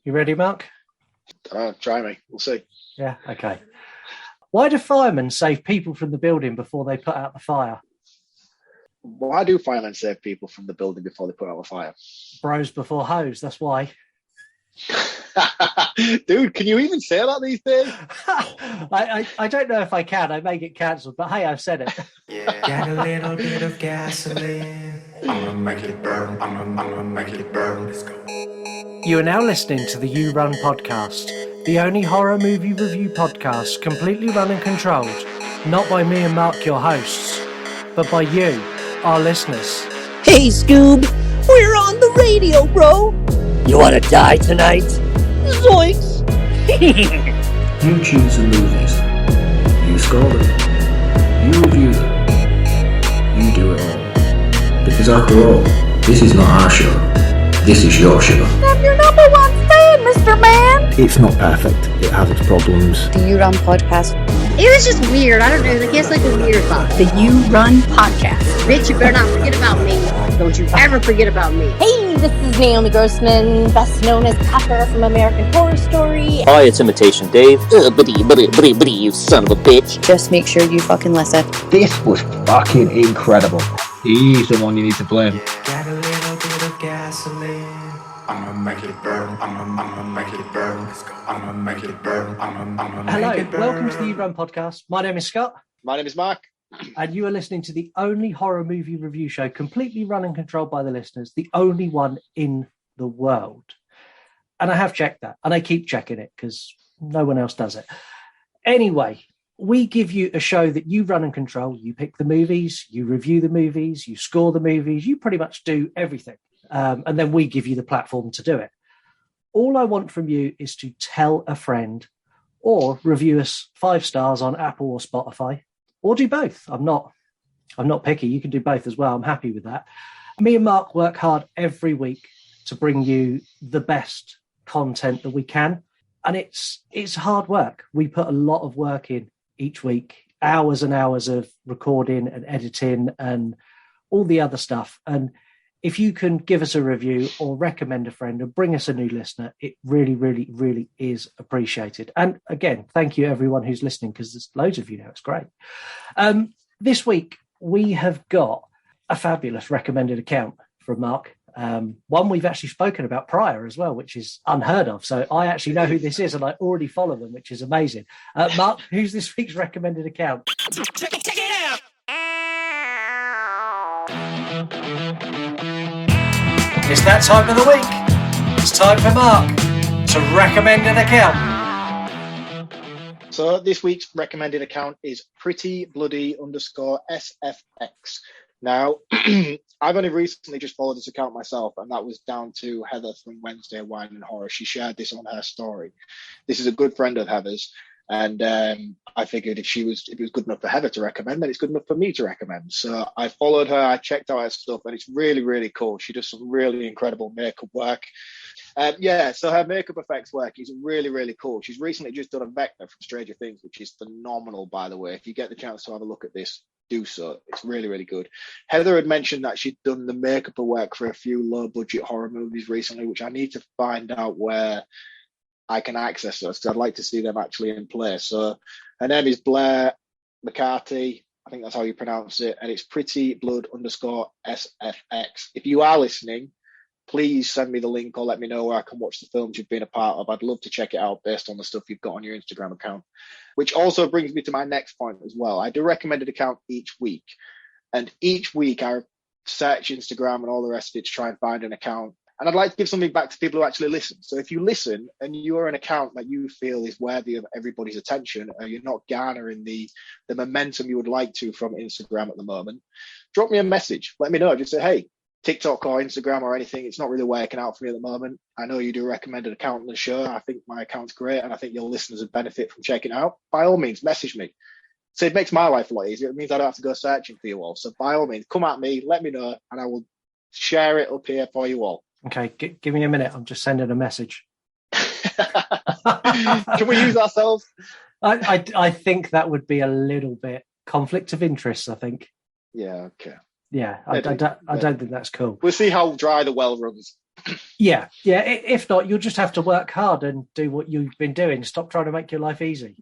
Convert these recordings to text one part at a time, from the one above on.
You ready, Mark? Try me. We'll see. Yeah, okay. Why do firemen save people from the building before they put out the fire? Why do firemen save people from the building before they put out the fire? Bros before hoes, that's why. Dude, can you even say that these days? I don't know if I can. I may get cancelled, but hey, I've said it. Yeah. Got a little bit of gasoline. I'm gonna make it burn. I'm gonna make it burn. Let's go. You are now listening to the You Run podcast, the only horror movie review podcast completely run and controlled, not by me and Mark, your hosts, but by you, our listeners. Hey, Scoob! We're on the radio, bro! You wanna die tonight? Zoinks! You choose the movies. You score them. You review them. You do it all. Because after all, this is not our show. This is your show. I'm your number one fan, Mr. Man! It's not perfect. It has its problems. The You Run podcast. It was just weird. I don't know. I guess like a weird vibe. The You Run podcast. Bitch, you better not forget about me. Don't you ever forget about me. Hey, this is Naomi Grossman, best known as Pepper from American Horror Story. Hi, it's Imitation Dave. Buddy, you son of a bitch. Just make sure you fucking listen. This was fucking incredible. He's the one you need to blame. Got a little bit of gasoline. I'm gonna make it burn. I'm gonna make it burn. Let's go. I'm gonna make it burn. I'm gonna Hello, make it burn. welcome to the You Run podcast. My name is Scott, My name is Mark. and you are listening to the only horror movie review show completely run and controlled by the listeners, the only one in the world. And I have checked that, and I keep checking it because no one else does it. Anyway, we give you a show that you run and control. You pick the movies, you review the movies, you score the movies, you pretty much do everything. And then we give you the platform to do it. All I want from you is to tell a friend or review us 5 stars on Apple or Spotify, or do both. I'm not picky. You can do both as well. I'm happy with that. Me and Mark work hard every week to bring you the best content that we can. And it's hard work. We put a lot of work in each week, hours and hours of recording and editing and all the other stuff. And if you can give us a review or recommend a friend or bring us a new listener, it really, really, really is appreciated. And again, thank you everyone who's listening, because there's loads of you now. It's great. This week, we have got a fabulous recommended account from Mark. One we've actually spoken about prior as well, which is unheard of. So I actually know who this is and I already follow them, which is amazing. Mark, who's this week's recommended account? Check it out. It's that time of the week. It's time for Mark to recommend an account. So this week's recommended account is prettybloody_SFX. Now, I've only recently just followed this account myself, and that was down to Heather from Wednesday Wine and Horror. She shared this on her story. This is a good friend of Heather's, and I figured if it was good enough for Heather to recommend, then it's good enough for me to recommend. So I followed her, I checked out her stuff, and it's really, really cool. She does some really incredible makeup work. So her makeup effects work is really, really cool. She's recently just done a Vecna from Stranger Things, which is phenomenal, by the way. If you get the chance to have a look at this, do so. It's really, really good. Heather had mentioned that she'd done the makeup work for a few low-budget horror movies recently, which I need to find out where I can access those, because I'd like to see them actually in play. So her name is Blair McCarthy. I think that's how you pronounce it. And it's prettyblood_SFX. If you are listening, please send me the link or let me know where I can watch the films you've been a part of. I'd love to check it out based on the stuff you've got on your Instagram account. Which also brings me to my next point as well. I do recommend an account each week. And each week I search Instagram and all the rest of it to try and find an account. And I'd like to give something back to people who actually listen. So if you listen and you are an account that you feel is worthy of everybody's attention, or you're not garnering the momentum you would like to from Instagram at the moment, drop me a message. Let me know. Just say, hey, TikTok or Instagram or anything, it's not really working out for me at the moment. I know you do recommend an account on the show. I think my account's great, and I think your listeners would benefit from checking it out. By all means, message me. So it makes my life a lot easier. It means I don't have to go searching for you all. So by all means, come at me, let me know, and I will share it up here for you all. Okay, give me a minute. I'm just sending a message. Can we use ourselves? I think that would be a little bit conflict of interest, I think. Yeah, okay. Yeah, I don't think that's cool. We'll see how dry the well runs. Yeah. If not, you'll just have to work hard and do what you've been doing. Stop trying to make your life easy.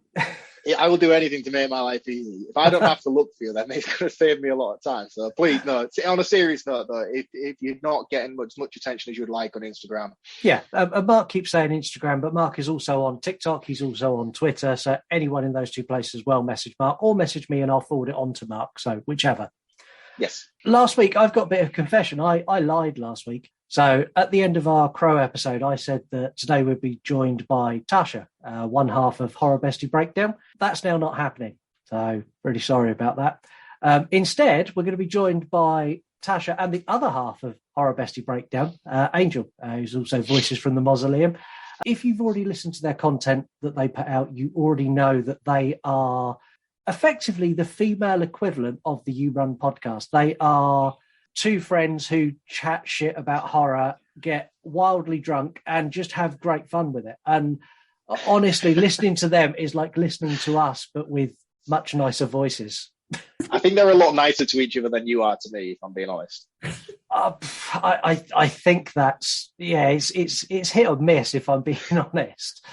I will do anything to make my life easy. If I don't have to look for you, then it's going to save me a lot of time. So please, no. On a serious note, though, if you're not getting much attention as you would like on Instagram. Yeah, Mark keeps saying Instagram, but Mark is also on TikTok. He's also on Twitter. So anyone in those two places as well, message Mark or message me and I'll forward it on to Mark. So whichever. Yes. Last week, I've got a bit of confession. I lied last week. So at the end of our Crow episode, I said that today we'd be joined by Tasha, one half of Horror Bestie Breakdown. That's now not happening. So really sorry about that. Instead, we're going to be joined by Tasha and the other half of Horror Bestie Breakdown, Angel, who's also Voices from the Mausoleum. If you've already listened to their content that they put out, you already know that they are effectively the female equivalent of the You Run podcast. They are two friends who chat shit about horror, get wildly drunk, and just have great fun with it. And honestly, listening to them is like listening to us, but with much nicer voices. I think they're a lot nicer to each other than you are to me, if I'm being honest. I think that's, it's hit or miss, if I'm being honest.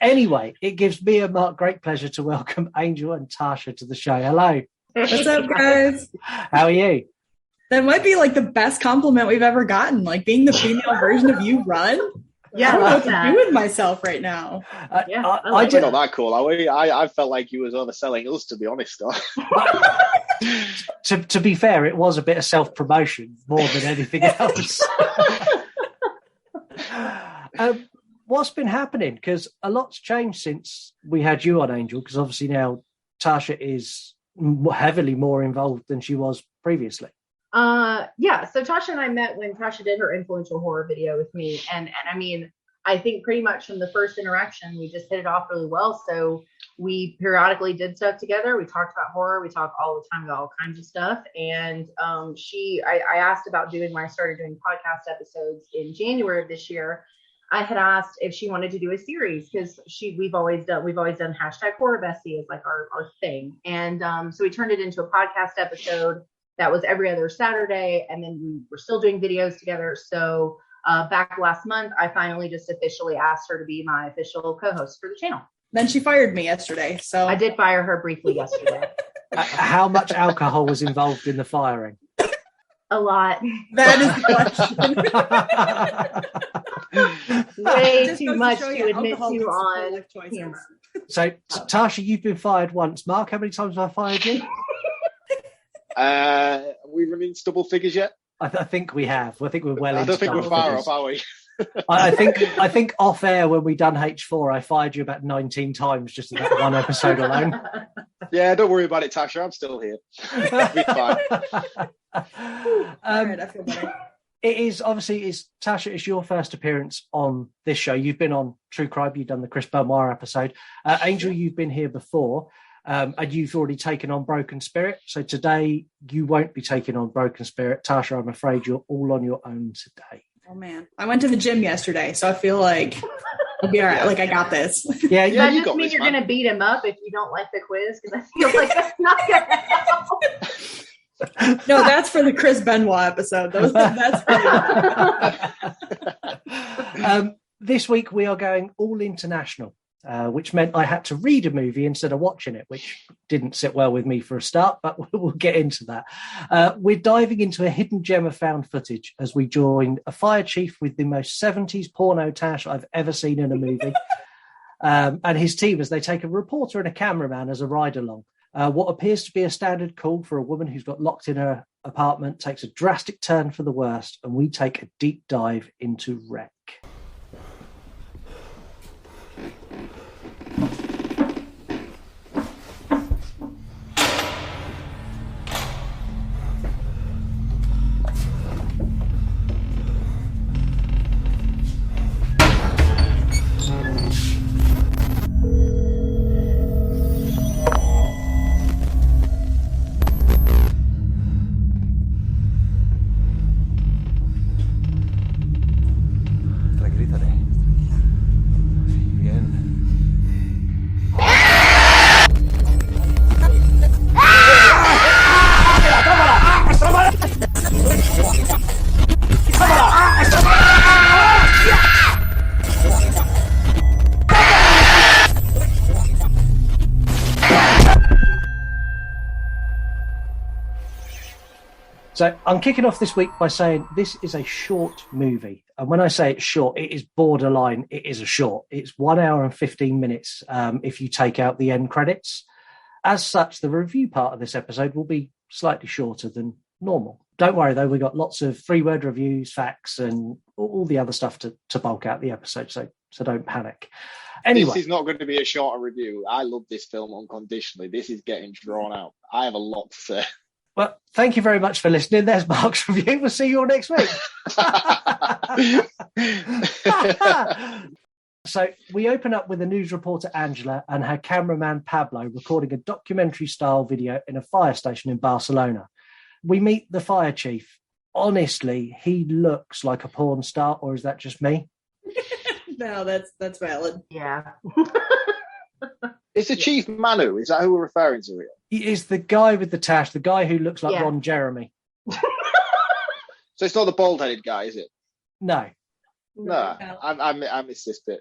Anyway, it gives me and Mark great pleasure to welcome Angel and Tasha to the show. Hello. What's up, guys? How are you? That might be like the best compliment we've ever gotten, like being the female version of You Run. Yeah, I don't know what to do with myself right now. I did not that cool. I felt like you was overselling us, to be honest. To be fair, it was a bit of self-promotion more than anything else. What's been happening? Because a lot's changed since we had you on, Angel, because obviously now Tasha is heavily more involved than she was previously. So Tasha and I met when Tasha did her influential horror video with me, and I mean, I think pretty much from the first interaction we just hit it off really well. So we periodically did stuff together. We talked about horror. We talk all the time about all kinds of stuff. And I asked about doing when I started doing podcast episodes in January of this year. I had asked if she wanted to do a series because we've always done hashtag Horror Bestie as like our thing. And so we turned it into a podcast episode that was every other Saturday, and then we were still doing videos together. So back last month, I finally just officially asked her to be my official co-host for the channel. Then she fired me yesterday. So I did fire her briefly yesterday. How much alcohol was involved in the firing? A lot. That is the question. Way too much to admit to on camera. So, Tasha, you've been fired once. Mark, how many times have I fired you? We running double figures yet? I think we have. I think we're well. I don't think we're far off, are we? I think off air when we done H4, I fired you about 19 times just in that one episode alone. Yeah, don't worry about it, Tasha. I'm still here. It'll be fine. All right, I feel better. It is obviously Tasha. It's your first appearance on this show. You've been on True Crime. You've done the Chris Belmar episode. Angel, you've been here before. And you've already taken on Broken Spirit. So today you won't be taking on Broken Spirit. Tasha, I'm afraid you're all on your own today. Oh, man. I went to the gym yesterday, so I feel like I'll be all right. Like, I got this. Yeah, does that just mean you're going to beat him up if you don't like the quiz? Because I feel like that's not going to help. No, that's for the Chris Benoit episode. That's for this week we are going all international. Which meant I had to read a movie instead of watching it, which didn't sit well with me for a start, but we'll get into that. We're diving into a hidden gem of found footage as we join a fire chief with the most 70s porno tash I've ever seen in a movie, and his team as they take a reporter and a cameraman as a ride-along. What appears to be a standard call for a woman who's got locked in her apartment takes a drastic turn for the worst, and we take a deep dive into Wreck. So I'm kicking off this week by saying this is a short movie. And when I say it's short, it is borderline. It is a short. It's 1 hour and 15 minutes if you take out the end credits. As such, the review part of this episode will be slightly shorter than normal. Don't worry, though. We've got lots of 3-word reviews, facts, and all the other stuff to bulk out the episode. So don't panic. Anyway. This is not going to be a shorter review. I love this film unconditionally. This is getting drawn out. I have a lot to say. Well, thank you very much for listening. There's Mark's review. We'll see you all next week. So we open up with a news reporter, Angela, and her cameraman, Pablo, recording a documentary-style video in a fire station in Barcelona. We meet the fire chief. Honestly, he looks like a porn star, or is that just me? No, that's valid. Yeah. It's the Chief Manu. Is that who we're referring to here? He is the guy with the tash, the guy who looks like Yeah. Ron Jeremy. So it's not the bald-headed guy, is it? No. No. I missed this bit.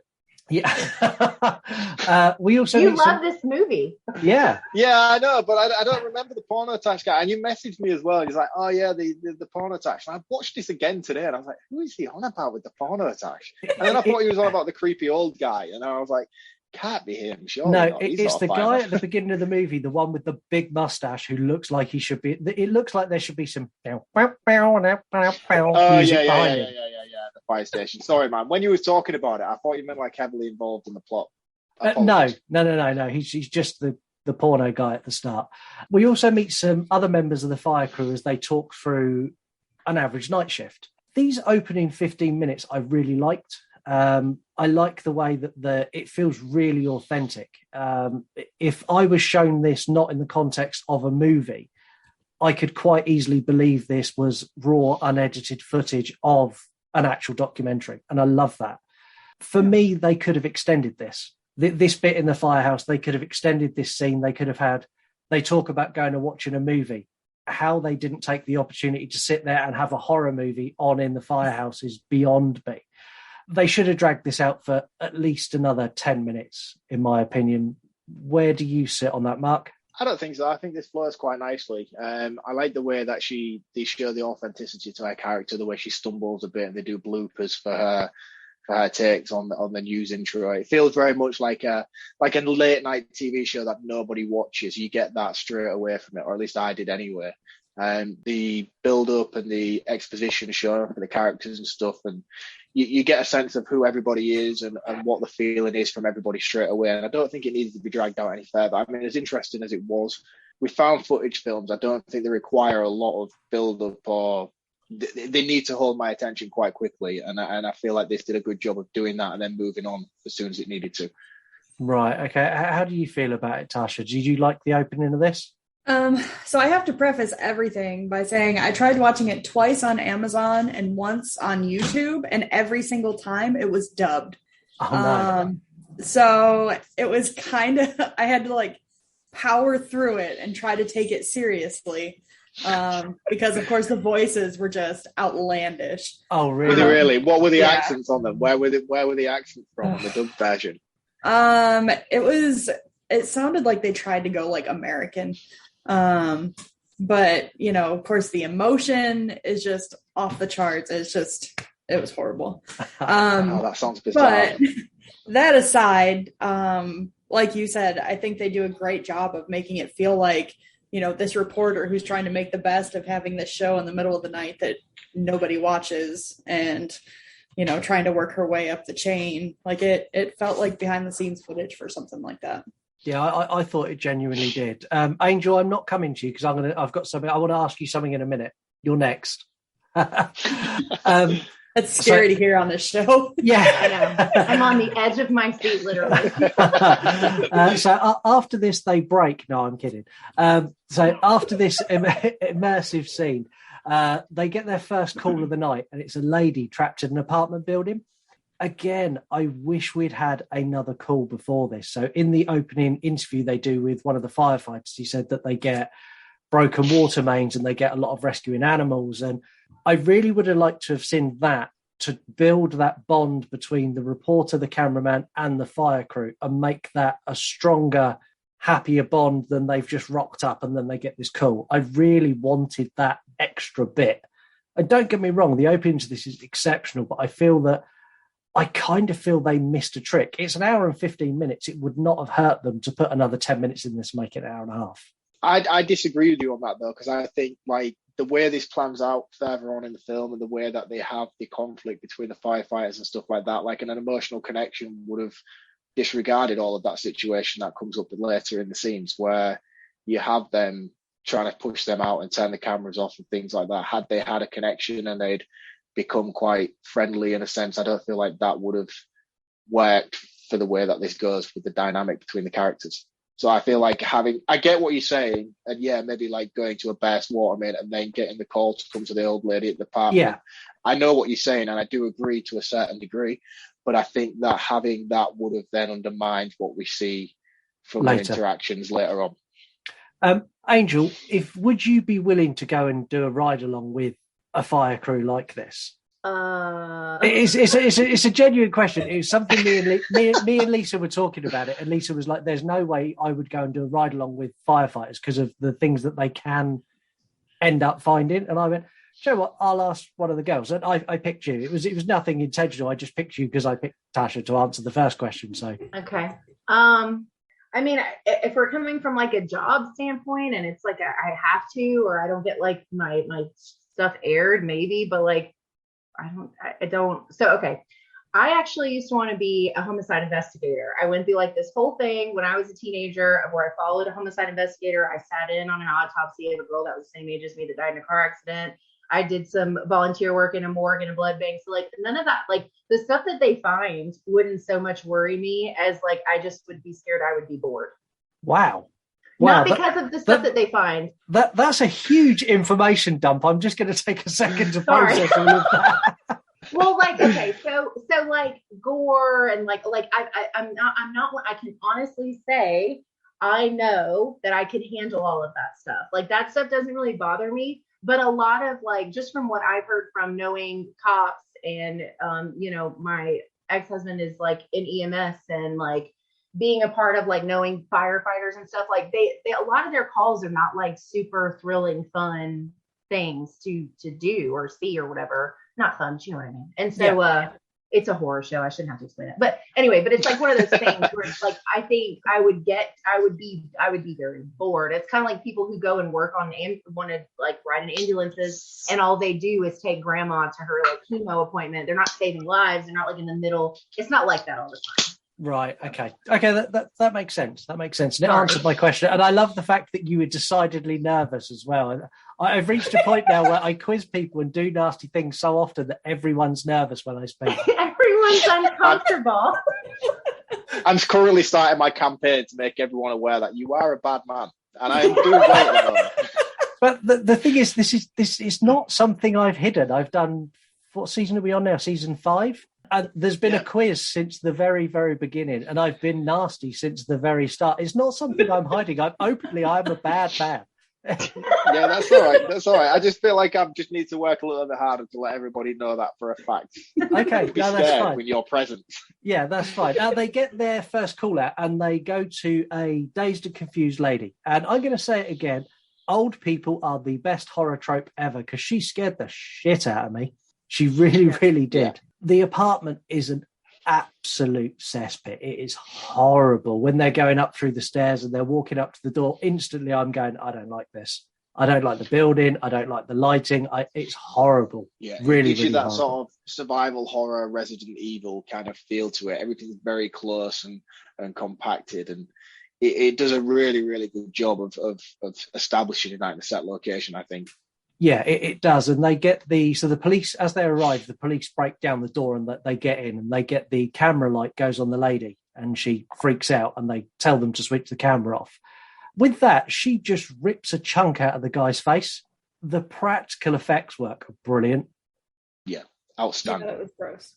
Yeah. We also You meet love this movie. Yeah. Yeah, I know, but I don't remember the porno attach guy. And you messaged me as well. He's like, oh, yeah, the porno attach. And I watched this again today, and I was like, who is he on about with the porno attach? And then I thought he was on about the creepy old guy. And I was like, can't be him. Surely No, not. He's it's not the fine. guy at the beginning of the movie, the one with the big mustache who looks like he should be. It looks like there should be some music Oh, yeah, behind him. the fire station. Sorry, man. When you were talking about it, I thought you meant like heavily involved in the plot. No. He's just the porno guy at the start. We also meet some other members of the fire crew as they talk through an average night shift. These opening 15 minutes I really liked. I like the way that it feels really authentic. If I was shown this not in the context of a movie, I could quite easily believe this was raw, unedited footage of an actual documentary. And I love that. For me, they could have extended this. This bit in the firehouse, they could have extended this scene. They talk about going and watching a movie. How they didn't take the opportunity to sit there and have a horror movie on in the firehouse is beyond me. They should have dragged this out for at least another 10 minutes, in my opinion. Where do you sit on that, Mark? I don't think so. I think this flows quite nicely. I like the way that they show the authenticity to her character, the way she stumbles a bit, and they do bloopers for her takes on the news intro. It feels very much like a late night TV show that nobody watches. You get that straight away from it, or at least I did anyway. The build up and the exposition show for the characters and stuff, and you get a sense of who everybody is and what the feeling is from everybody straight away. And I don't think it needs to be dragged out any further. I mean, as interesting as it was, with found footage films, I don't think they require a lot of build up, or they need to hold my attention quite quickly. And I feel like this did a good job of doing that and then moving on as soon as it needed to. Right. Okay. How do you feel about it, Tasha? Did you like the opening of this? So I have to preface everything by saying I tried watching it twice on Amazon and once on YouTube, and every single time it was dubbed. Oh, no. So it was kind of, I had to like power through it and try to take it seriously. Because of course the voices were just outlandish. Oh, really? Were they really? What were the accents on them? Where were the accents from? The dub version? It sounded like they tried to go like American. But you know, of course the emotion is just off the charts. It was horrible. Oh, that sounds bizarre. But that aside, like you said, I think they do a great job of making it feel like, you know, this reporter who's trying to make the best of having this show in the middle of the night that nobody watches, and, you know, trying to work her way up the chain. Like it felt like behind the scenes footage for something like that. Yeah, I thought it genuinely did. Angel, I'm not coming to you because I've got something. I want to ask you something in a minute. You're next. That's scary to hear on this show. Yeah, I know. I'm on the edge of my seat, literally. So after this, they break. No, I'm kidding. So after this immersive scene, they get their first call of the night, and it's a lady trapped in an apartment building. Again, I wish we'd had another call before this. So in the opening interview they do with one of the firefighters, he said that they get broken water mains and they get a lot of rescuing animals. And I really would have liked to have seen that, to build that bond between the reporter, the cameraman, and the fire crew, and make that a stronger, happier bond than they've just rocked up and then they get this call. I really wanted that extra bit. And don't get me wrong, the opening to this is exceptional, but I kind of feel they missed a trick. It's an hour and 15 minutes. It would not have hurt them to put another 10 minutes in this, make it an hour and a half. I disagree with you on that, though, because I think like the way this plans out further on in the film and the way that they have the conflict between the firefighters and stuff like that, like an emotional connection would have disregarded all of that situation that comes up later in the scenes where you have them trying to push them out and turn the cameras off and things like that. Had they had a connection and they'd become quite friendly in a sense, I don't feel like that would have worked for the way that this goes with the dynamic between the characters. So I feel like I get what you're saying, and yeah, maybe like going to a best waterman and then getting the call to come to the old lady at the apartment. Yeah. I know what you're saying, and I do agree to a certain degree, but I think that having that would have then undermined what we see from the interactions later on. Angel, would you be willing to go and do a ride along with a fire crew like this? It's a genuine question. It was something me and Lisa were talking about it, and Lisa was like, "There's no way I would go and do a ride along with firefighters because of the things that they can end up finding." And I went, "You know what? I'll ask one of the girls." And I picked you. It was nothing intentional. I just picked you because I picked Tasha to answer the first question. So okay. I mean, if we're coming from like a job standpoint and it's like I have to, or I don't get like my stuff aired, maybe, but like I don't. So, okay. I actually used to want to be a homicide investigator. I went through like this whole thing when I was a teenager where I followed a homicide investigator. I sat in on an autopsy of a girl that was the same age as me that died in a car accident. I did some volunteer work in a morgue and a blood bank. So like none of that, like the stuff that they find wouldn't so much worry me as like I just would be scared I would be bored. Wow. Not because of the stuff that they find. That's a huge information dump. I'm just going to take a second to process all of that. Well, like, okay, so like gore and like I'm not. I can honestly say I know that I can handle all of that stuff. Like that stuff doesn't really bother me. But a lot of like, just from what I've heard from knowing cops and, my ex-husband is like in EMS and like being a part of like knowing firefighters and stuff, like they a lot of their calls are not like super thrilling, fun things to do or see or whatever. Not fun, you know what I mean? And so, it's a horror show. I shouldn't have to explain it, but anyway, but it's like one of those things where it's like, I think I would be very bored. It's kind of like people who go and work on want to like ride in ambulances and all they do is take grandma to her like chemo appointment. They're not saving lives. They're not like in the middle. It's not like that all the time. Right. Okay. That makes sense. That makes sense. And it answered my question. And I love the fact that you were decidedly nervous as well. I've reached a point now where I quiz people and do nasty things so often that everyone's nervous when I speak. Everyone's uncomfortable. I'm currently starting my campaign to make everyone aware that you are a bad man, and I am doing well at the moment. But the thing is, this is not something I've hidden. I've done. What season are we on now? Season 5. And there's been a quiz since the very, very beginning, and I've been nasty since the very start. It's not something I'm hiding. I'm a bad man. Yeah, that's all right. That's all right. I just feel like I just need to work a little bit harder to let everybody know that for a fact. Okay, Be that's fine. when you're present. Yeah, that's fine. Now they get their first call out and they go to a dazed and confused lady. And I'm going to say it again. Old people are the best horror trope ever because she scared the shit out of me. She really, really did. Yeah. The apartment is an absolute cesspit. It is horrible. When they're going up through the stairs and they're walking up to the door, instantly I'm going, I don't like this. I don't like the building. I don't like the lighting. It's horrible. Yeah, really, it gives you that horrible. Sort of survival horror, Resident Evil kind of feel to it. Everything's very close and compacted, and it does a really, really good job of establishing that in a set location, I think. Yeah, it does. And they get the police, as they arrive, the police break down the door and they get in and they get the camera light goes on the lady and she freaks out and they tell them to switch the camera off. With that, she just rips a chunk out of the guy's face. The practical effects work are brilliant. Yeah, outstanding. Yeah, that was gross.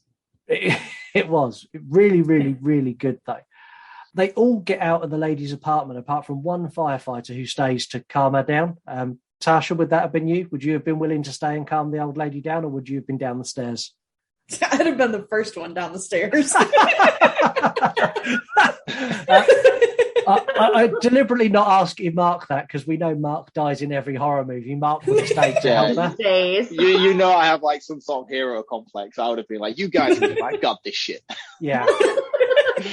It was really, really, really good though. They all get out of the lady's apartment apart from one firefighter who stays to calm her down. Tasha, would that have been you? Would you have been willing to stay and calm the old lady down, or would you have been down the stairs? I'd have been the first one down the stairs. I deliberately not asking Mark that because we know Mark dies in every horror movie. Mark would have stayed to help her. You know I have like some sort of hero complex. I would have been like, you guys, I got this shit. Yeah.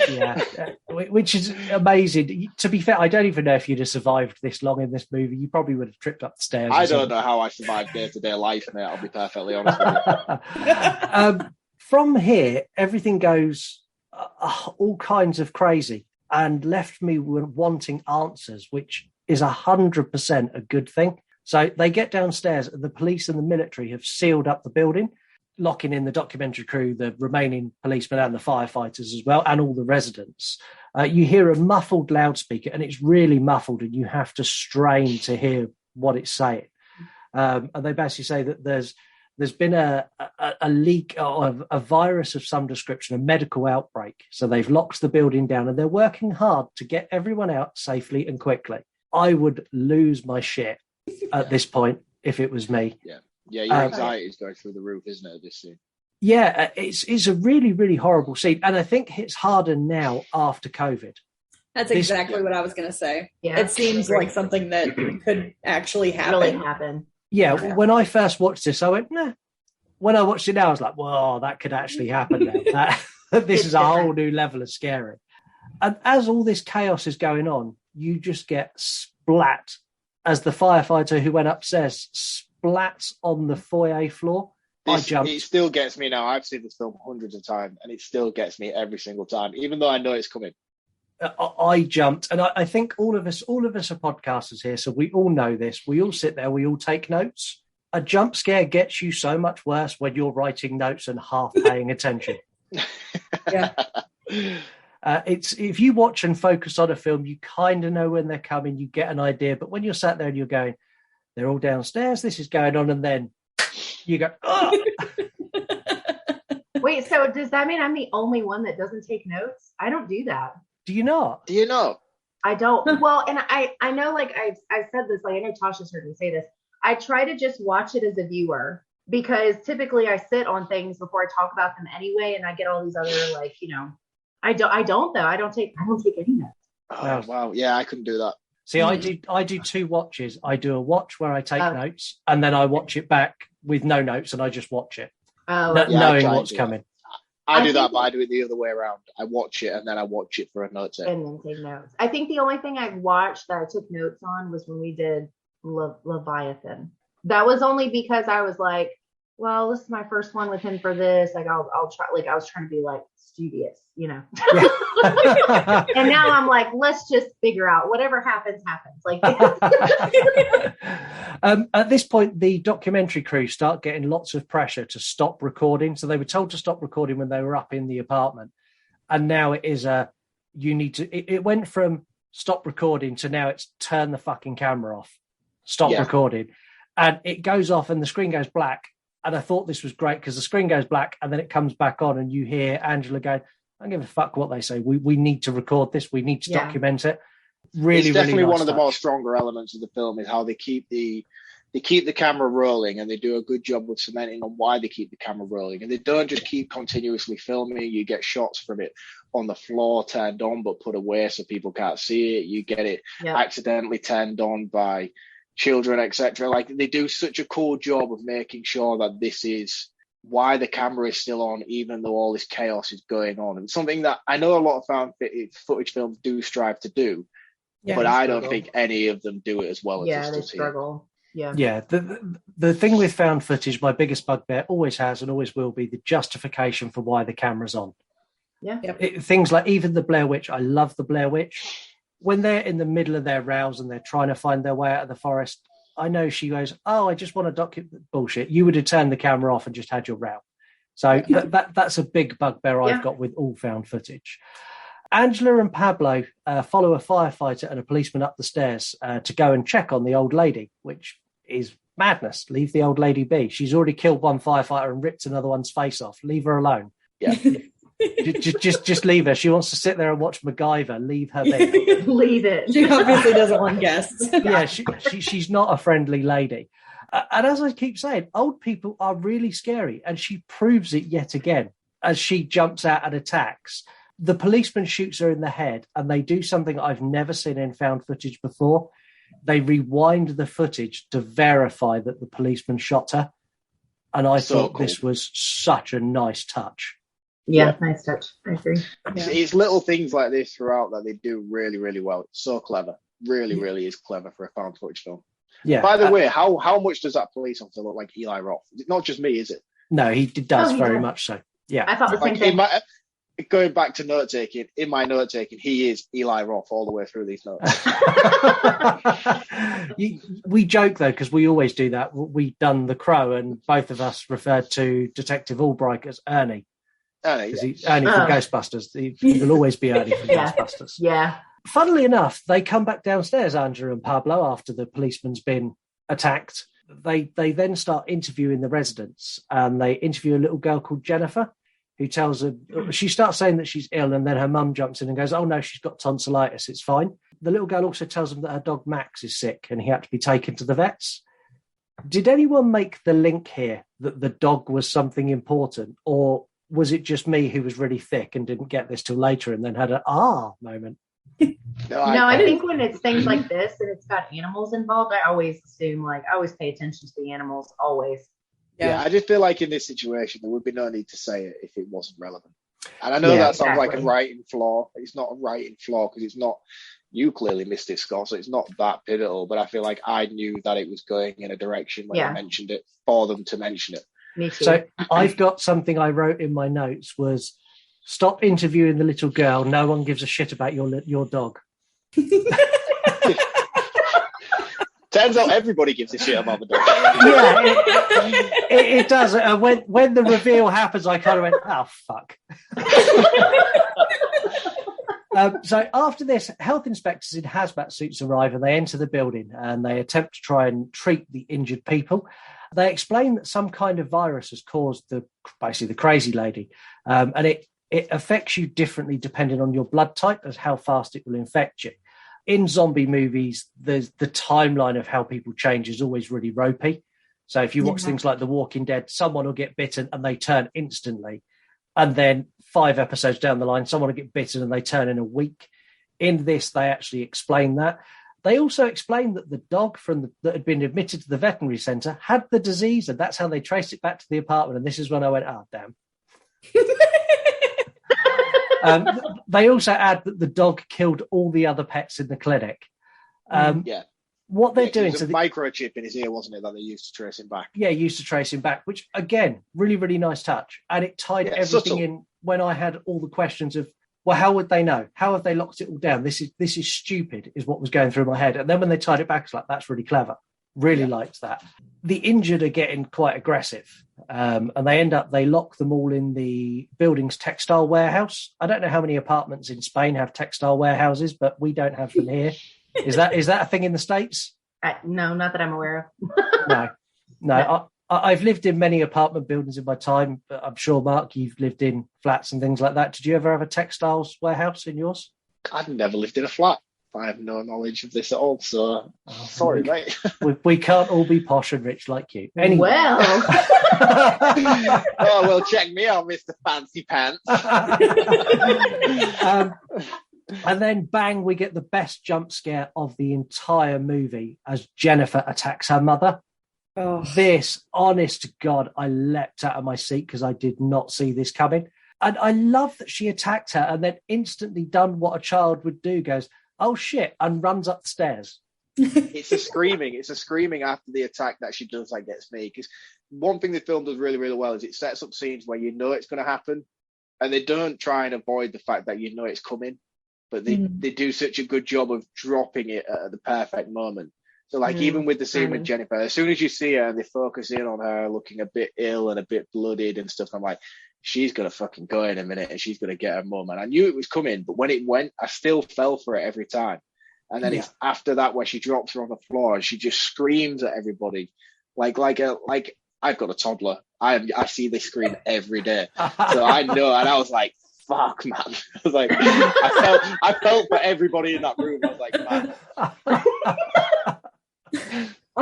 Yeah, which is amazing. To be fair, I don't even know if you'd have survived this long in this movie. You probably would have tripped up the stairs. I don't know how I survived day-to-day life, mate. I'll be perfectly honest with you. From here, everything goes all kinds of crazy and left me wanting answers, which is 100% a good thing. So they get downstairs and the police and the military have sealed up the building, locking in the documentary crew, the remaining policemen and the firefighters as well, and all the residents. You hear a muffled loudspeaker, and it's really muffled, and you have to strain to hear what it's saying. And they basically say that there's been a leak of a virus of some description, a medical outbreak. So they've locked the building down, and they're working hard to get everyone out safely and quickly. I would lose my shit at this point if it was me. Yeah, your anxiety is going through the roof, isn't it, this scene? Yeah, it's a really, really horrible scene. And I think it's harder now after COVID. That's exactly what I was going to say. Yeah, it seems like something that could actually happen. Really happen. Yeah, when I first watched this, I went, nah. When I watched it now, I was like, well, that could actually happen now. This is a whole new level of scary. And as all this chaos is going on, you just get splat as the firefighter who went upstairs splats on the foyer floor. I jumped. It still gets me now. I've seen this film hundreds of times, and it still gets me every single time, even though I know it's coming. I jumped, and I think all of us are podcasters here, so we all know this. We all sit there, we all take notes. A jump scare gets you so much worse when you're writing notes and half paying attention. Yeah. It's if you watch and focus on a film, you kind of know when they're coming, you get an idea. But when you're sat there and you're going, they're all downstairs, this is going on, and then you go, oh! Wait, so does that mean I'm the only one that doesn't take notes? I don't do that. Do you not? Do you know? I don't. Well, and I know, like I've said this, like I know Tasha's heard me say this. I try to just watch it as a viewer because typically I sit on things before I talk about them anyway, and I get all these other I don't though. I don't take any notes. Oh, wow. Yeah, I couldn't do that. See, I do two watches. I do a watch where I take notes, and then I watch it back with no notes, and I just watch it, knowing what's coming. I do that, but I do it the other way around. I watch it, and then I watch it for a note take. And then take notes. I think the only thing I've watched that I took notes on was when we did Leviathan. That was only because I was like, well, this is my first one with him for this. Like, I'll try. Like, I was trying to be like studious, Yeah. And now I'm like, let's just figure out whatever happens. Like, at this point, the documentary crew start getting lots of pressure to stop recording. So they were told to stop recording when they were up in the apartment, and now it is you need to. It went from stop recording to now it's turn the fucking camera off, stop recording, and it goes off and the screen goes black. And I thought this was great because the screen goes black and then it comes back on and you hear Angela going, I don't give a fuck what they say. We need to record this. We need to document it. Really, it's definitely really nice one of the more stronger elements of the film is how they keep the camera rolling, and they do a good job with cementing on why they keep the camera rolling. And they don't just keep continuously filming. You get shots from it on the floor turned on but put away so people can't see it. You get it accidentally turned on by children, etc. Like, they do such a cool job of making sure that this is why the camera is still on, even though all this chaos is going on. And something that I know a lot of found footage films do strive to do, but I don't think any of them do it as well as this does struggle. here. Yeah. The thing with found footage, my biggest bugbear always has and always will be the justification for why the camera's on. Yeah. Things like even the Blair Witch. I love the Blair Witch. When they're in the middle of their rows and they're trying to find their way out of the forest, I know she goes, oh, I just want to document bullshit. You would have turned the camera off and just had your row. So that's a big bugbear I've got with all found footage. Angela and Pablo follow a firefighter and a policeman up the stairs to go and check on the old lady, which is madness. Leave the old lady be. She's already killed one firefighter and ripped another one's face off. Leave her alone. Yeah. just leave her. She wants to sit there and watch MacGyver. Leave her be. Leave it. She obviously doesn't want guests. Yeah, she's not a friendly lady. And as I keep saying, old people are really scary, and she proves it yet again as she jumps out and attacks. The policeman shoots her in the head, and they do something I've never seen in found footage before. They rewind the footage to verify that the policeman shot her. And I thought this was such a nice touch. Yeah, nice touch. I agree. Yeah. It's little things like this throughout that they do really, really well. It's so clever. Really, really is clever for a found footage film. Yeah. By the way, how much does that police officer look like Eli Roth? It's not just me, is it? No, he does very much so. Yeah. I thought the same thing. Going back to note taking, in my note taking, he is Eli Roth all the way through these notes. We joke though, because we always do that. We've done The Crow, and both of us referred to Detective Albright as Ernie. Ernie from Ghostbusters. He will always be Ernie from Ghostbusters. Yeah. Funnily enough, they come back downstairs, Andrew and Pablo, after the policeman's been attacked. They then start interviewing the residents, and they interview a little girl called Jennifer, who tells her, she starts saying that she's ill, and then her mum jumps in and goes, oh no, she's got tonsillitis, it's fine. The little girl also tells them that her dog Max is sick and he had to be taken to the vets. Did anyone make the link here that the dog was something important, or was it just me who was really thick and didn't get this till later and then had an moment? No, I think when it's things like this and it's got animals involved, I always assume, I always pay attention to the animals, always. Yeah, I just feel like in this situation, there would be no need to say it if it wasn't relevant. And I know that sounds like a writing flaw. It's not a writing flaw because it's not, you clearly missed it, Scott, so it's not that pivotal. But I feel like I knew that it was going in a direction when I mentioned it for them to mention it. Me too. So I've got something I wrote in my notes was, stop interviewing the little girl. No one gives a shit about your dog. Turns out everybody gives a shit about the dog. Yeah, it does. When the reveal happens, I kind of went, oh, fuck. So after this, health inspectors in hazmat suits arrive and they enter the building and they attempt to try and treat the injured people. They explain that some kind of virus has caused basically the crazy lady, and it affects you differently depending on your blood type as how fast it will infect you. In zombie movies, the timeline of how people change is always really ropey. So if you watch things like The Walking Dead, someone will get bitten and they turn instantly. And then 5 episodes down the line, someone will get bitten and they turn in a week. In this, they actually explain that. They also explain that the dog that had been admitted to the veterinary centre had the disease, and that's how they traced it back to the apartment. And this is when I went, oh, damn. They also add that the dog killed all the other pets in the clinic. What they're doing... There's a microchip in his ear, wasn't it, that they used to trace him back? Yeah, used to trace him back, which, again, really, really nice touch. And it tied everything in when I had all the questions of, well, how would they know? How have they locked it all down? This is stupid, is what was going through my head. And then when they tied it back, it's like, that's really clever. Really liked that. The injured are getting quite aggressive. And they lock them all in the building's textile warehouse. I don't know how many apartments in Spain have textile warehouses, but we don't have them here. Is that a thing in the States? No, not that I'm aware of. No. I've lived in many apartment buildings in my time, but I'm sure, Mark, you've lived in flats and things like that. Did you ever have a textiles warehouse in yours? I've never lived in a flat. I have no knowledge of this at all, so sorry, mate. We can't all be posh and rich like you. Anyway. Well. Well, check me out, Mr. Fancy Pants. And then, bang, we get the best jump scare of the entire movie as Jennifer attacks her mother. Oh. This, honest to God, I leapt out of my seat because I did not see this coming. And I love that she attacked her and then instantly done what a child would do, goes, oh shit, and runs up the stairs. It's a screaming after the attack that she does that gets me. Because one thing the film does really, really well is it sets up scenes where you know it's going to happen, and they don't try and avoid the fact that you know it's coming, but they do such a good job of dropping it at the perfect moment. So even with the scene with Jennifer, as soon as you see her and they focus in on her looking a bit ill and a bit bloodied and stuff, I'm like, she's going to fucking go in a minute and she's going to get her moment. I knew it was coming, but when it went, I still fell for it every time. And then it's after that where she drops her on the floor and she just screams at everybody. Like I've got a toddler. I see this scream every day. So I know. And I was like, fuck, man. I was like, I felt for everybody in that room. I was like, man.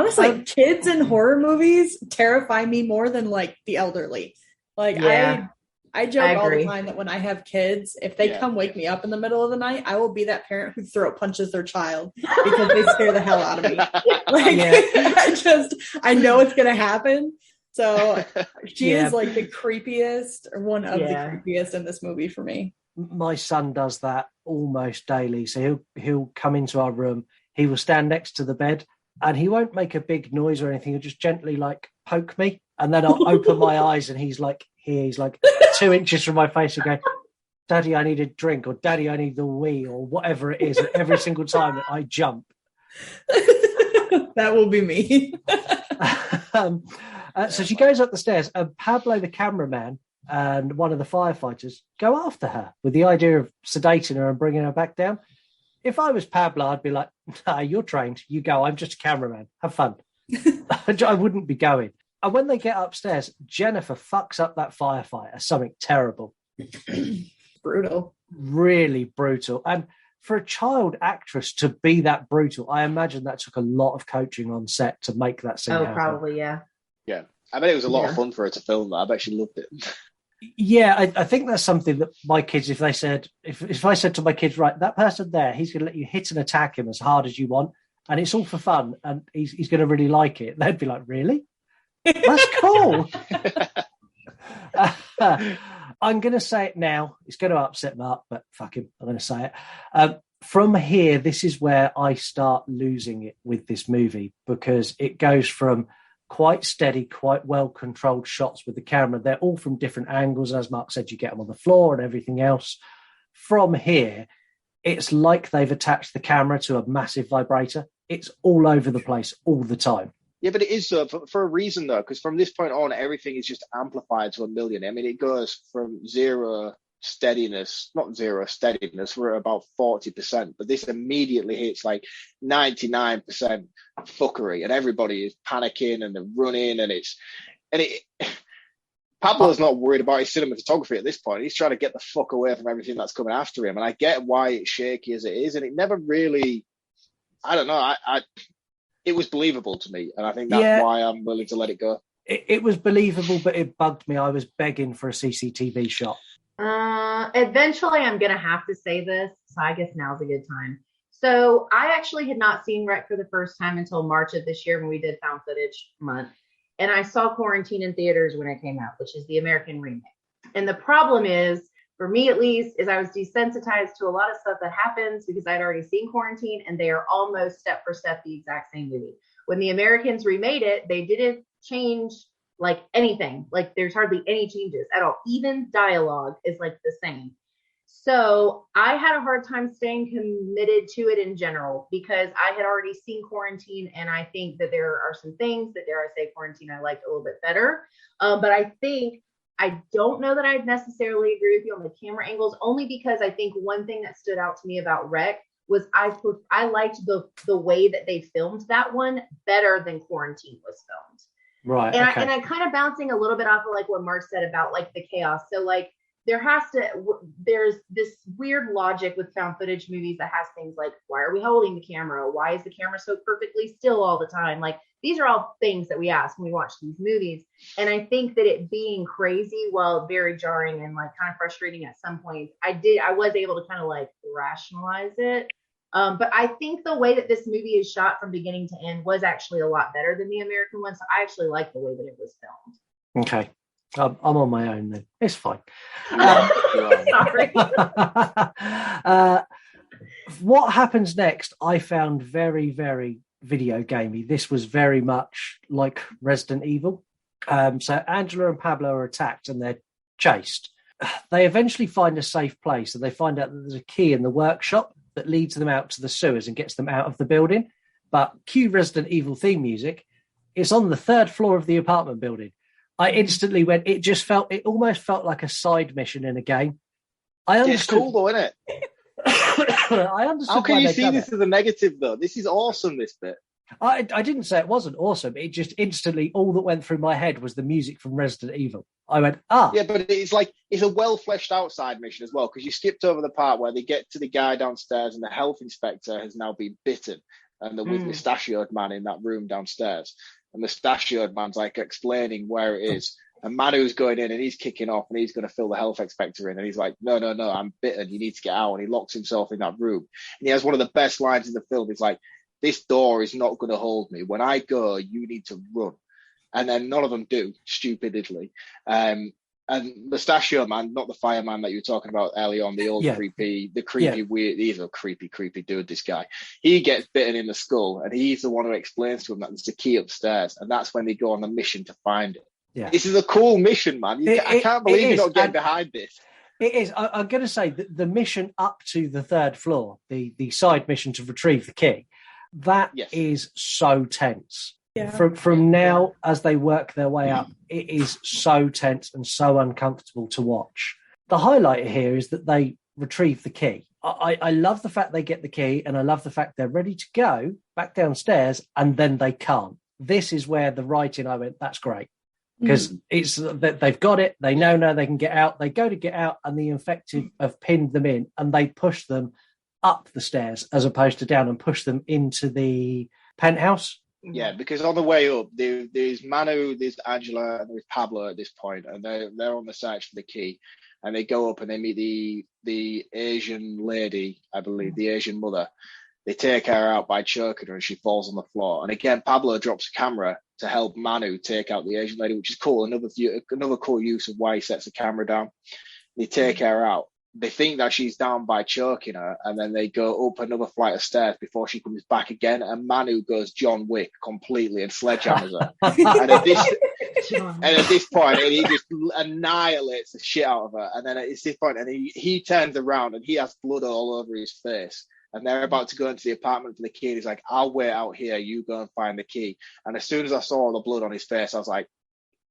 Honestly, kids in horror movies terrify me more than like the elderly. Like Yeah. I joke I all the agree. time that when I have kids, if they come wake me up in the middle of the night, I will be that parent who throat punches their child because they scare the hell out of me. I know it's gonna happen. So she is like the creepiest, or one of the creepiest in this movie for me. My son does that almost daily. So he'll come into our room, he will stand next to the bed, and he won't make a big noise or anything. He'll just gently like poke me, and then I'll open my eyes, and he's like 2 inches from my face, and go, "Daddy, I need a drink," or "Daddy, I need the wee," or whatever it is. And every single time I jump. That will be me. So she goes up the stairs, and Pablo, the cameraman, and one of the firefighters go after her with the idea of sedating her and bringing her back down. If I was Pablo, I'd be like, "Nah, you're trained. You go. I'm just a cameraman. Have fun." I wouldn't be going. And when they get upstairs, Jennifer fucks up that firefighter. Something terrible. Brutal. Really brutal. And for a child actress to be that brutal, I imagine that took a lot of coaching on set to make that scene happen. Probably, yeah. Yeah. I bet it was a lot of fun for her to film that. I bet she loved it. Yeah, I think that's something that my kids, if I said to my kids, right, that person there, he's going to let you hit and attack him as hard as you want, and it's all for fun, and he's going to really like it, they'd be like, really? That's cool. I'm going to say it now. It's going to upset Mark, but fuck him. I'm going to say it. From here, this is where I start losing it with this movie, because it goes from quite steady, quite well-controlled shots with the camera. They're all from different angles. As Mark said, you get them on the floor and everything else. From here, it's like they've attached the camera to a massive vibrator. It's all over the place all the time. Yeah, but it is for a reason, though, because from this point on, everything is just amplified to 1,000,000. I mean, it goes from zero steadiness, we're at about 40%, but this immediately hits like 99% fuckery, and everybody is panicking and they're running, Pablo's not worried about his cinematography at this point. He's trying to get the fuck away from everything that's coming after him, and I get why it's shaky as it is, and it never really, I don't know, it was believable to me, and I think that's why I'm willing to let it go. It was believable, but it bugged me. I was begging for a CCTV shot. Eventually I'm gonna have to say this, so I guess now's a good time. So I actually had not seen Rec for the first time until March of this year when we did Found Footage Month, and I saw Quarantine in theaters when it came out, which is the American remake. And the problem is, for me at least, is I was desensitized to a lot of stuff that happens because I'd already seen Quarantine, and they are almost step for step the exact same movie. When the Americans remade it, they didn't change like anything. Like there's hardly any changes at all. Even dialogue is like the same. So I had a hard time staying committed to it in general because I had already seen Quarantine, and I think that there are some things that, dare I say, Quarantine I liked a little bit better. But I don't know that I'd necessarily agree with you on the camera angles, only because I think one thing that stood out to me about Rec was I liked the way that they filmed that one better than Quarantine was filmed. Right. And, okay. I kind of bouncing a little bit off of like what Mark said about like the chaos. So like there's this weird logic with found footage movies that has things like, why are we holding the camera? Why is the camera so perfectly still all the time? Like these are all things that we ask when we watch these movies. And I think that it being crazy, while very jarring and like kind of frustrating at some points, I was able to kind of like rationalize it. But I think the way that this movie is shot from beginning to end was actually a lot better than the American one. So I actually like the way that it was filmed. Okay. I'm on my own then. It's fine. Sorry. What happens next, I found very, very video gamey. This was very much like Resident Evil. So Angela and Pablo are attacked and they're chased. They eventually find a safe place, and they find out that there's a key in the workshop that leads them out to the sewers and gets them out of the building. But cue Resident Evil theme music. It's on the 3rd floor of the apartment building. I instantly went, it almost felt like a side mission in a game. It's cool though, isn't it? I understood. How can you see this as a negative though? This is awesome, this bit. I didn't say it wasn't awesome. It just instantly, all that went through my head was the music from Resident Evil. I went, Yeah, but it's a well fleshed out side mission as well, because you skipped over the part where they get to the guy downstairs and the health inspector has now been bitten. and they're with mustachioed man in that room downstairs. And the mustachioed man's like explaining where it is. And Manu's going in and he's kicking off and he's going to fill the health expector in. And he's like, no, I'm bitten. You need to get out. And he locks himself in that room. And he has one of the best lines in the film. He's like, this door is not going to hold me. When I go, you need to run. And then none of them do, stupidly. And Mustachio Man, not the fireman that you were talking about earlier on, the old creepy, weird, he's a creepy dude, this guy. He gets bitten in the skull and he's the one who explains to him that there's a key upstairs. And that's when they go on the mission to find it. Yeah. This is a cool mission, man. I can't believe you're not getting behind this. It is. I'm going to say that the mission up to the third floor, the side mission to retrieve the key, that is so tense. Yeah. From now, as they work their way up, it is so tense and so uncomfortable to watch. The highlight here is that they retrieve the key. I love the fact they get the key, and I love the fact they're ready to go back downstairs, and then they can't. This is where the writing, I went, that's great. Because it's that they've got it, they know now they can get out. They go to get out, and the infected have pinned them in, and they push them up the stairs as opposed to down, and push them into the penthouse. Yeah, because on the way up, there's Manu, there's Angela, and there's Pablo at this point, and they're on the search for the key, and they go up and they meet the Asian lady, I believe, the Asian mother. They take her out by choking her, and she falls on the floor. And again, Pablo drops a camera to help Manu take out the Asian lady, which is cool. Another cool use of why he sets the camera down. They take her out. They think that she's down by choking her, and then they go up another flight of stairs before she comes back again. And Manu goes John Wick completely and sledgehammers her. and at this point, he just annihilates the shit out of her. And then at this point, and he turns around and he has blood all over his face. And they're about to go into the apartment for the key. And he's like, I'll wait out here. You go and find the key. And as soon as I saw all the blood on his face, I was like,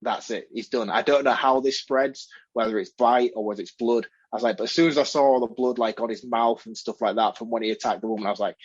that's it. He's done. I don't know how this spreads, whether it's bite or whether it's blood. I was like, but as soon as I saw all the blood, like on his mouth and stuff like that from when he attacked the woman, I was like,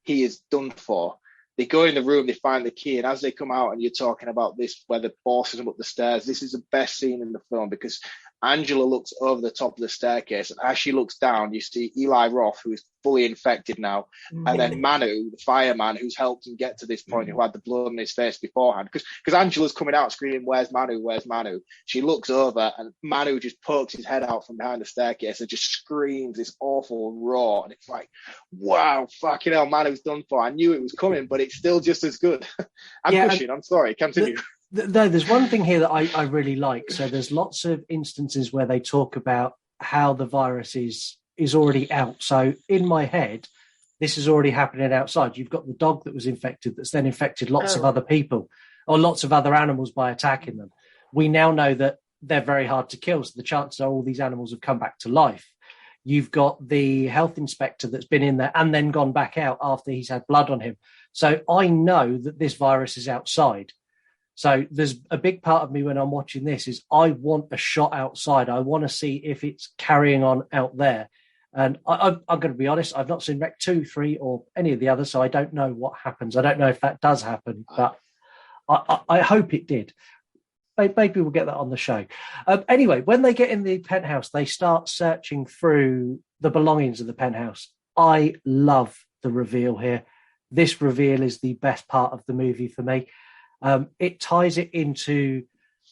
he is done for. They go in the room, they find the key. And as they come out and you're talking about this, where they're forcing them up the stairs, this is the best scene in the film because Angela looks over the top of the staircase, and as she looks down, you see Eli Roth, who is fully infected now, and then Manu, the fireman, who's helped him get to this point, who had the blood on his face beforehand. Because Angela's coming out screaming, "Where's Manu? Where's Manu?" She looks over, and Manu just pokes his head out from behind the staircase and just screams this awful roar, and it's like, wow, fucking hell, Manu's done for. I knew it was coming, but it's still just as good. I'm pushing. I'm sorry. Continue. There's one thing here that I really like. So there's lots of instances where they talk about how the virus is already out. So in my head, this is already happening outside. You've got the dog that was infected that's then infected lots of other people or lots of other animals by attacking them. We now know that they're very hard to kill. So the chances are all these animals have come back to life. You've got the health inspector that's been in there and then gone back out after he's had blood on him. So I know that this virus is outside. So there's a big part of me when I'm watching this is I want a shot outside. I want to see if it's carrying on out there. And I'm going to be honest, I've not seen Rec 2, 3 or any of the others, so I don't know what happens. I don't know if that does happen, but I hope it did. Maybe we'll get that on the show. Anyway, when they get in the penthouse, they start searching through the belongings of the penthouse. I love the reveal here. This reveal is the best part of the movie for me. It ties it into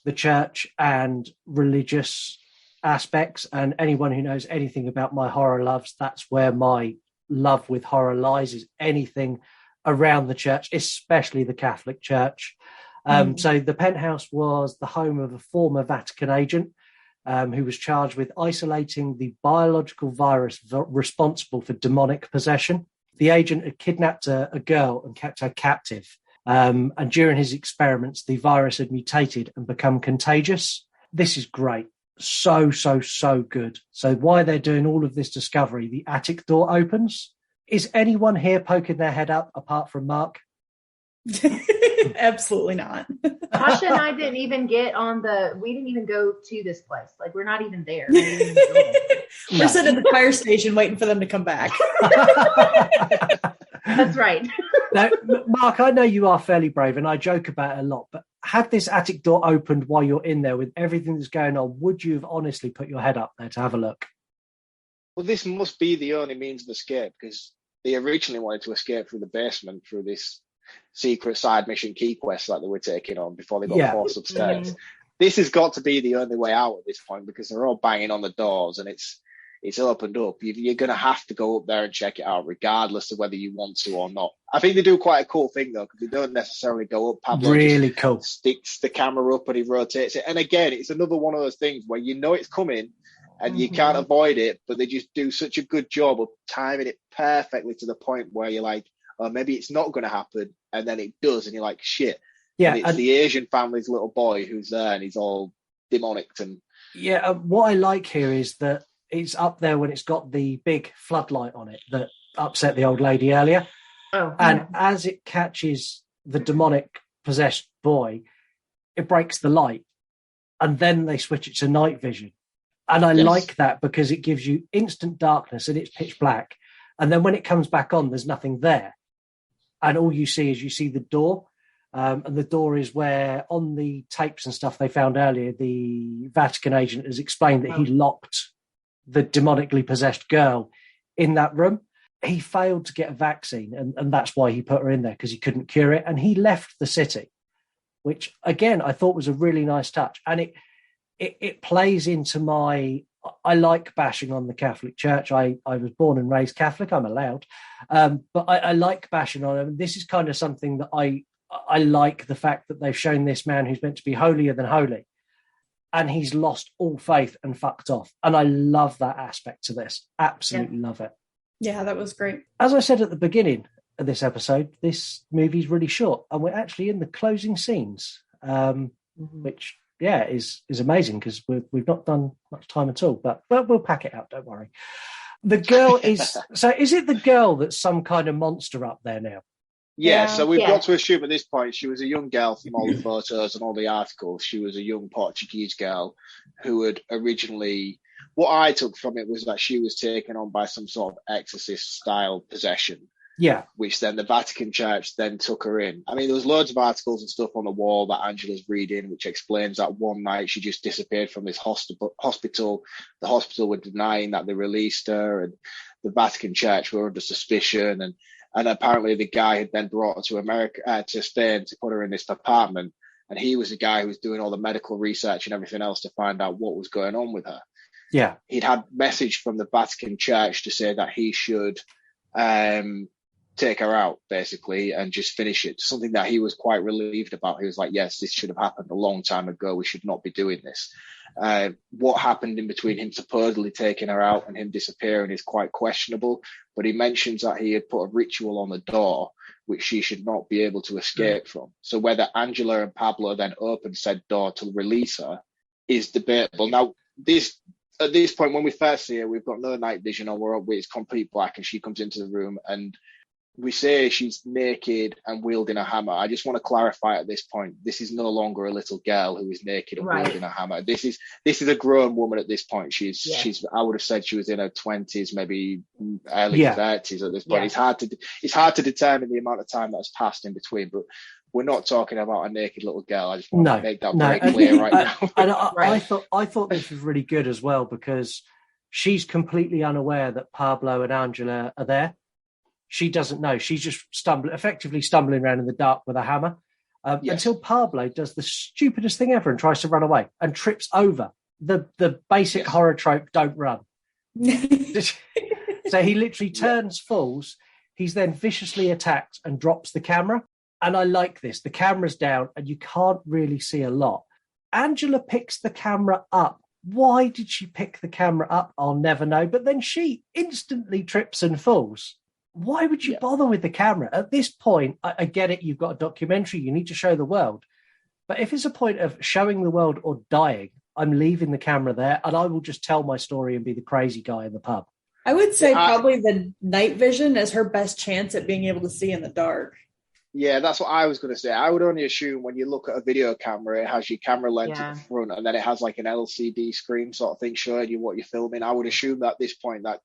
the church and religious aspects, and anyone who knows anything about my horror loves, that's where my love with horror lies, is anything around the church, especially the Catholic Church. So the penthouse was the home of a former Vatican agent who was charged with isolating the biological virus responsible for demonic possession. The agent had kidnapped a girl and kept her captive. And during his experiments, the virus had mutated and become contagious. This is great. So good. So while they're doing all of this discovery, the attic door opens. Is anyone here poking their head up apart from Mark? Absolutely not. Tasha and I didn't even we didn't even go to this place. Like, we're not even there. We're sitting at the fire station waiting for them to come back. That's right. Now, Mark, I know you are fairly brave and I joke about it a lot, but had this attic door opened while you're in there with everything that's going on, would you have honestly put your head up there to have a look? Well, this must be the only means of escape because they originally wanted to escape through the basement through this secret side mission key quest that they were taking on before they got forced upstairs. This has got to be the only way out at this point because they're all banging on the doors and it's opened up. You're going to have to go up there and check it out, regardless of whether you want to or not. I think they do quite a cool thing, though, because they don't necessarily go up. Pablo really cool. Sticks the camera up and he rotates it. And again, it's another one of those things where you know it's coming and you can't avoid it, but they just do such a good job of timing it perfectly to the point where you're like, oh, maybe it's not going to happen. And then it does. And you're like, shit. Yeah, and it's the Asian family's little boy who's there and he's all demonic. And what I like here is that it's up there when it's got the big floodlight on it that upset the old lady earlier. And as it catches the demonic possessed boy, it breaks the light. And then they switch it to night vision. And I like that because it gives you instant darkness and it's pitch black. And then when it comes back on, there's nothing there. And all you see is the door. And the door is where, on the tapes and stuff they found earlier, the Vatican agent has explained that he locked the demonically possessed girl in that room. He failed to get a vaccine, and that's why he put her in there, because he couldn't cure it. And he left the city, which, again, I thought was a really nice touch. And it plays into my... I like bashing on the Catholic Church. I was born and raised Catholic. I'm allowed. But I like bashing on them. This is kind of something that I like, the fact that they've shown this man who's meant to be holier than holy, and he's lost all faith and fucked off. And I love that aspect to this. Absolutely love it. Yeah, that was great. As I said at the beginning of this episode, this movie's really short, and we're actually in the closing scenes, which is amazing because we've not done much time at all. But we'll pack it out. Don't worry. The girl is so. Is it the girl that's some kind of monster up there now? Yeah, so we've got to assume at this point she was a young girl from all the photos and all the articles. She was a young Portuguese girl who had originally... What I took from it was that she was taken on by some sort of exorcist-style possession. Yeah. Which then the Vatican Church then took her in. I mean, there was loads of articles and stuff on the wall that Angela's reading, which explains that one night she just disappeared from this hospital. The hospital were denying that they released her, and the Vatican Church were under suspicion, and apparently the guy had then brought her to America, to Spain, to put her in this apartment. And he was the guy who was doing all the medical research and everything else to find out what was going on with her. Yeah. He'd had message from the Vatican Church to say that he should take her out, basically, and just finish it. Something that he was quite relieved about. He was like, yes, this should have happened a long time ago. We should not be doing this. What happened in between him supposedly taking her out and him disappearing is quite questionable. But he mentions that he had put a ritual on the door, which she should not be able to escape from. So whether Angela and Pablo then opened said door to release her is debatable. Now, at this point, when we first see her, we've got no night vision on. It's complete black, and she comes into the room, and we say she's naked and wielding a hammer. I just want to clarify at this point, this is no longer a little girl who is naked and wielding a hammer. This is a grown woman at this point. She's I would have said she was in her 20s, maybe early 30s at this point. It's hard to determine the amount of time that's passed in between, but we're not talking about a naked little girl. I just want to make that very clear right now. And I thought this was really good as well, because she's completely unaware that Pablo and Angela are there. She doesn't know. She's just effectively stumbling around in the dark with a hammer until Pablo does the stupidest thing ever and tries to run away and trips over the basic horror trope, don't run. So he literally turns, falls. He's then viciously attacked and drops the camera. And I like this. The camera's down and you can't really see a lot. Angela picks the camera up. Why did she pick the camera up? I'll never know. But then she instantly trips and falls. Why would you bother with the camera? At this point, I get it. You've got a documentary. You need to show the world. But if it's a point of showing the world or dying, I'm leaving the camera there and I will just tell my story and be the crazy guy in the pub. I would say probably the night vision is her best chance at being able to see in the dark. Yeah, that's what I was going to say. I would only assume when you look at a video camera, it has your camera lens at the front and then it has like an LCD screen sort of thing showing you what you're filming. I would assume that at this point that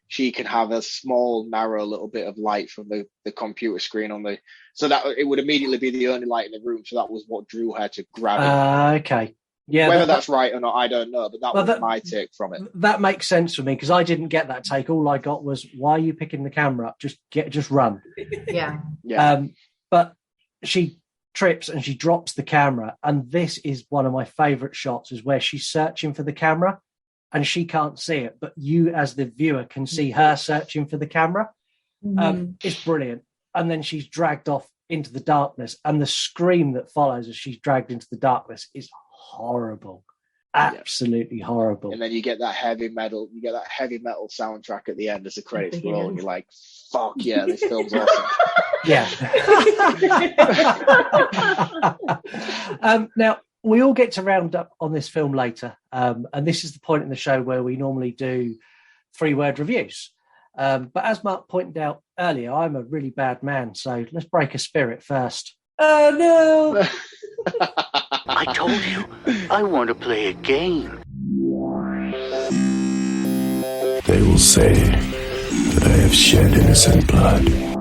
she can have a small, narrow little bit of light from the computer screen so that it would immediately be the only light in the room. So that was what drew her to grab it. Okay. Yeah, Whether that's right or not, I don't know, but that was my take from it. That makes sense for me because I didn't get that take. All I got was, why are you picking the camera up? Just run. Yeah. But she trips and she drops the camera, and this is one of my favorite shots, is where she's searching for the camera and she can't see it, but you as the viewer can see her searching for the camera. It's brilliant. And then she's dragged off into the darkness, and the scream that follows as she's dragged into the darkness is horrible, absolutely horrible. And then you get that heavy metal soundtrack at the end as the credits roll, and you're like, fuck yeah, this film's awesome. Yeah. Now we all get to round up on this film later, and this is the point in the show where we normally do 3-word reviews, but as Mark pointed out earlier, I'm a really bad man, so let's break a spirit first. Oh no. I told you, I want to play a game. They will say that I have shed innocent blood. The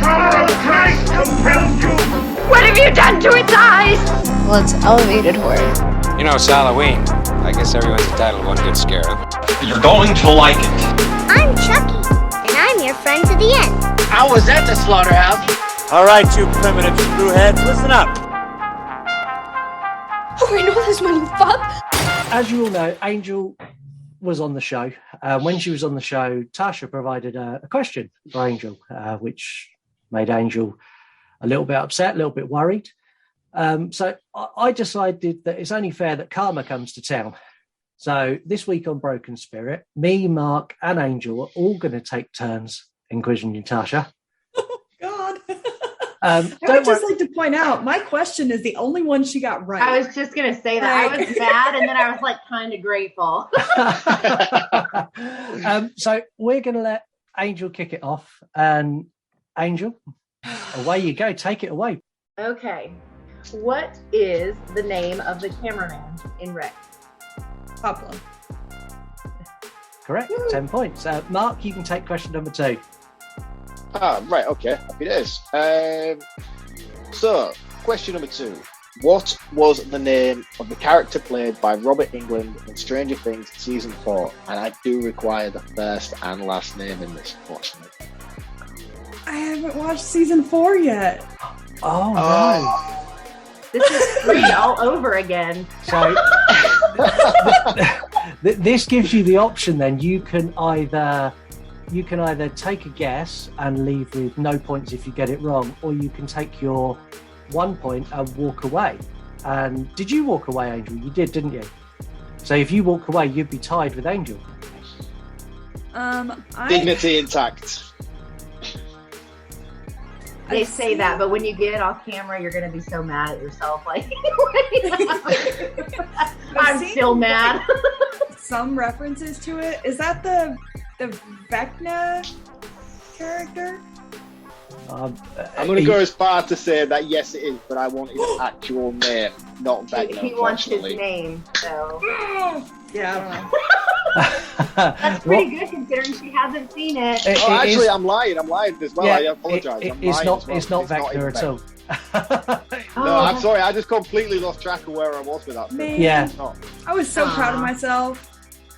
power of Christ compels you! What have you done to its eyes? Well, it's elevated horror. You know, it's Halloween. I guess everyone's entitled to one good scare. You're going to like it. I'm Chucky, and I'm your friend to the end. How was that the slaughterhouse? All right, you primitive screwheads, listen up. Oh, I know this one, you fuck. As you all know, Angel was on the show. When she was on the show, Tasha provided a question for Angel, which made Angel a little bit upset, a little bit worried. So I decided that it's only fair that karma comes to town. So this week on Broken Spirit, me, Mark, and Angel are all going to take turns in quizzing you, Tasha. Oh, God. I would just like to point out, my question is the only one she got right. I was just going to say that. I was mad, and then I was like kind of grateful. So we're going to let Angel kick it off. And Angel, away you go. Take it away. Okay. What is the name of the cameraman in Wreck? Pablo. Correct. 10 points. Mark, you can take question number 2. Right, okay. Happy days. So, question number 2. What was the name of the character played by Robert Englund in Stranger Things Season 4? And I do require the first and last name in this, unfortunately. I haven't watched Season 4 yet. Oh, no. This is 3 all over again. So, this gives you the option then. You can either take a guess and leave with no points if you get it wrong, or you can take your 1 point and walk away. And did you walk away, Angel? You did, didn't you? So if you walk away, you'd be tied with Angel. Dignity intact. They say that, but when you get off camera, you're going to be so mad at yourself. Like, I'm still mad. Some references to it. Is that the Vecna character? I'm going to go as far to say that yes, it is, but I want his actual name, not Vecna. He wants his name, so yeah, I don't know. That's pretty good considering she hasn't seen it. Actually, I'm lying as well. Yeah, I apologize. It's not Vecna at all. No, I'm sorry. I just completely lost track of where I was with that. Yeah, I was so proud of myself.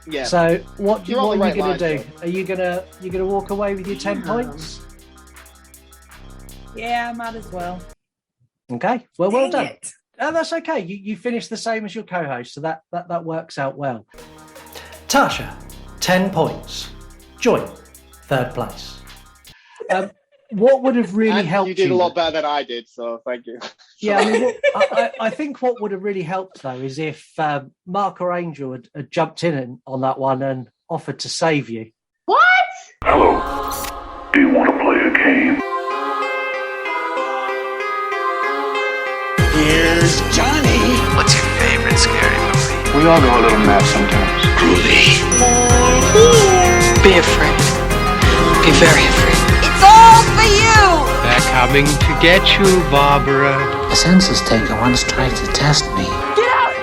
Yeah. So what are you going to do? Are you gonna walk away with your 10 points? Yeah, might as well. Okay. Well, well done. It. Oh, that's okay. You finished the same as your co-host, so that works out well. Tasha, 10 points. Joy, 3rd place. What would have really helped you? You did a lot better than I did, so thank you. Yeah, I mean, I think what would have really helped, though, is if Mark or Angel had jumped in on that one and offered to save you. What? Hello. Do you want to play a game? Here's Johnny. What's your favorite scary movie? We all go a little mad sometimes. Groovy. Be afraid. Be very afraid. It's all for you! They're coming to get you, Barbara. The census taker once tried to test me. Get out!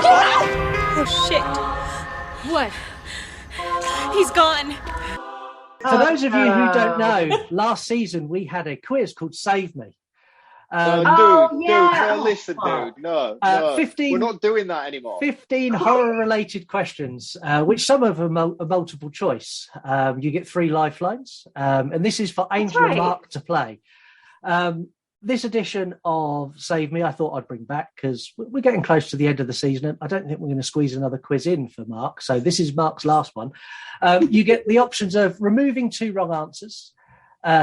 Get out! Oh, shit. What? He's gone. For those of you who don't know, last season we had a quiz called Save Me. No, listen, dude. No. 15, we're not doing that anymore. 15 horror-related questions, which some of them are multiple choice. You get 3 lifelines, and this is for Angel and Mark to play. This edition of Save Me, I thought I'd bring back because we're getting close to the end of the season. I don't think we're going to squeeze another quiz in for Mark. So this is Mark's last one. You get the options of removing 2 wrong answers,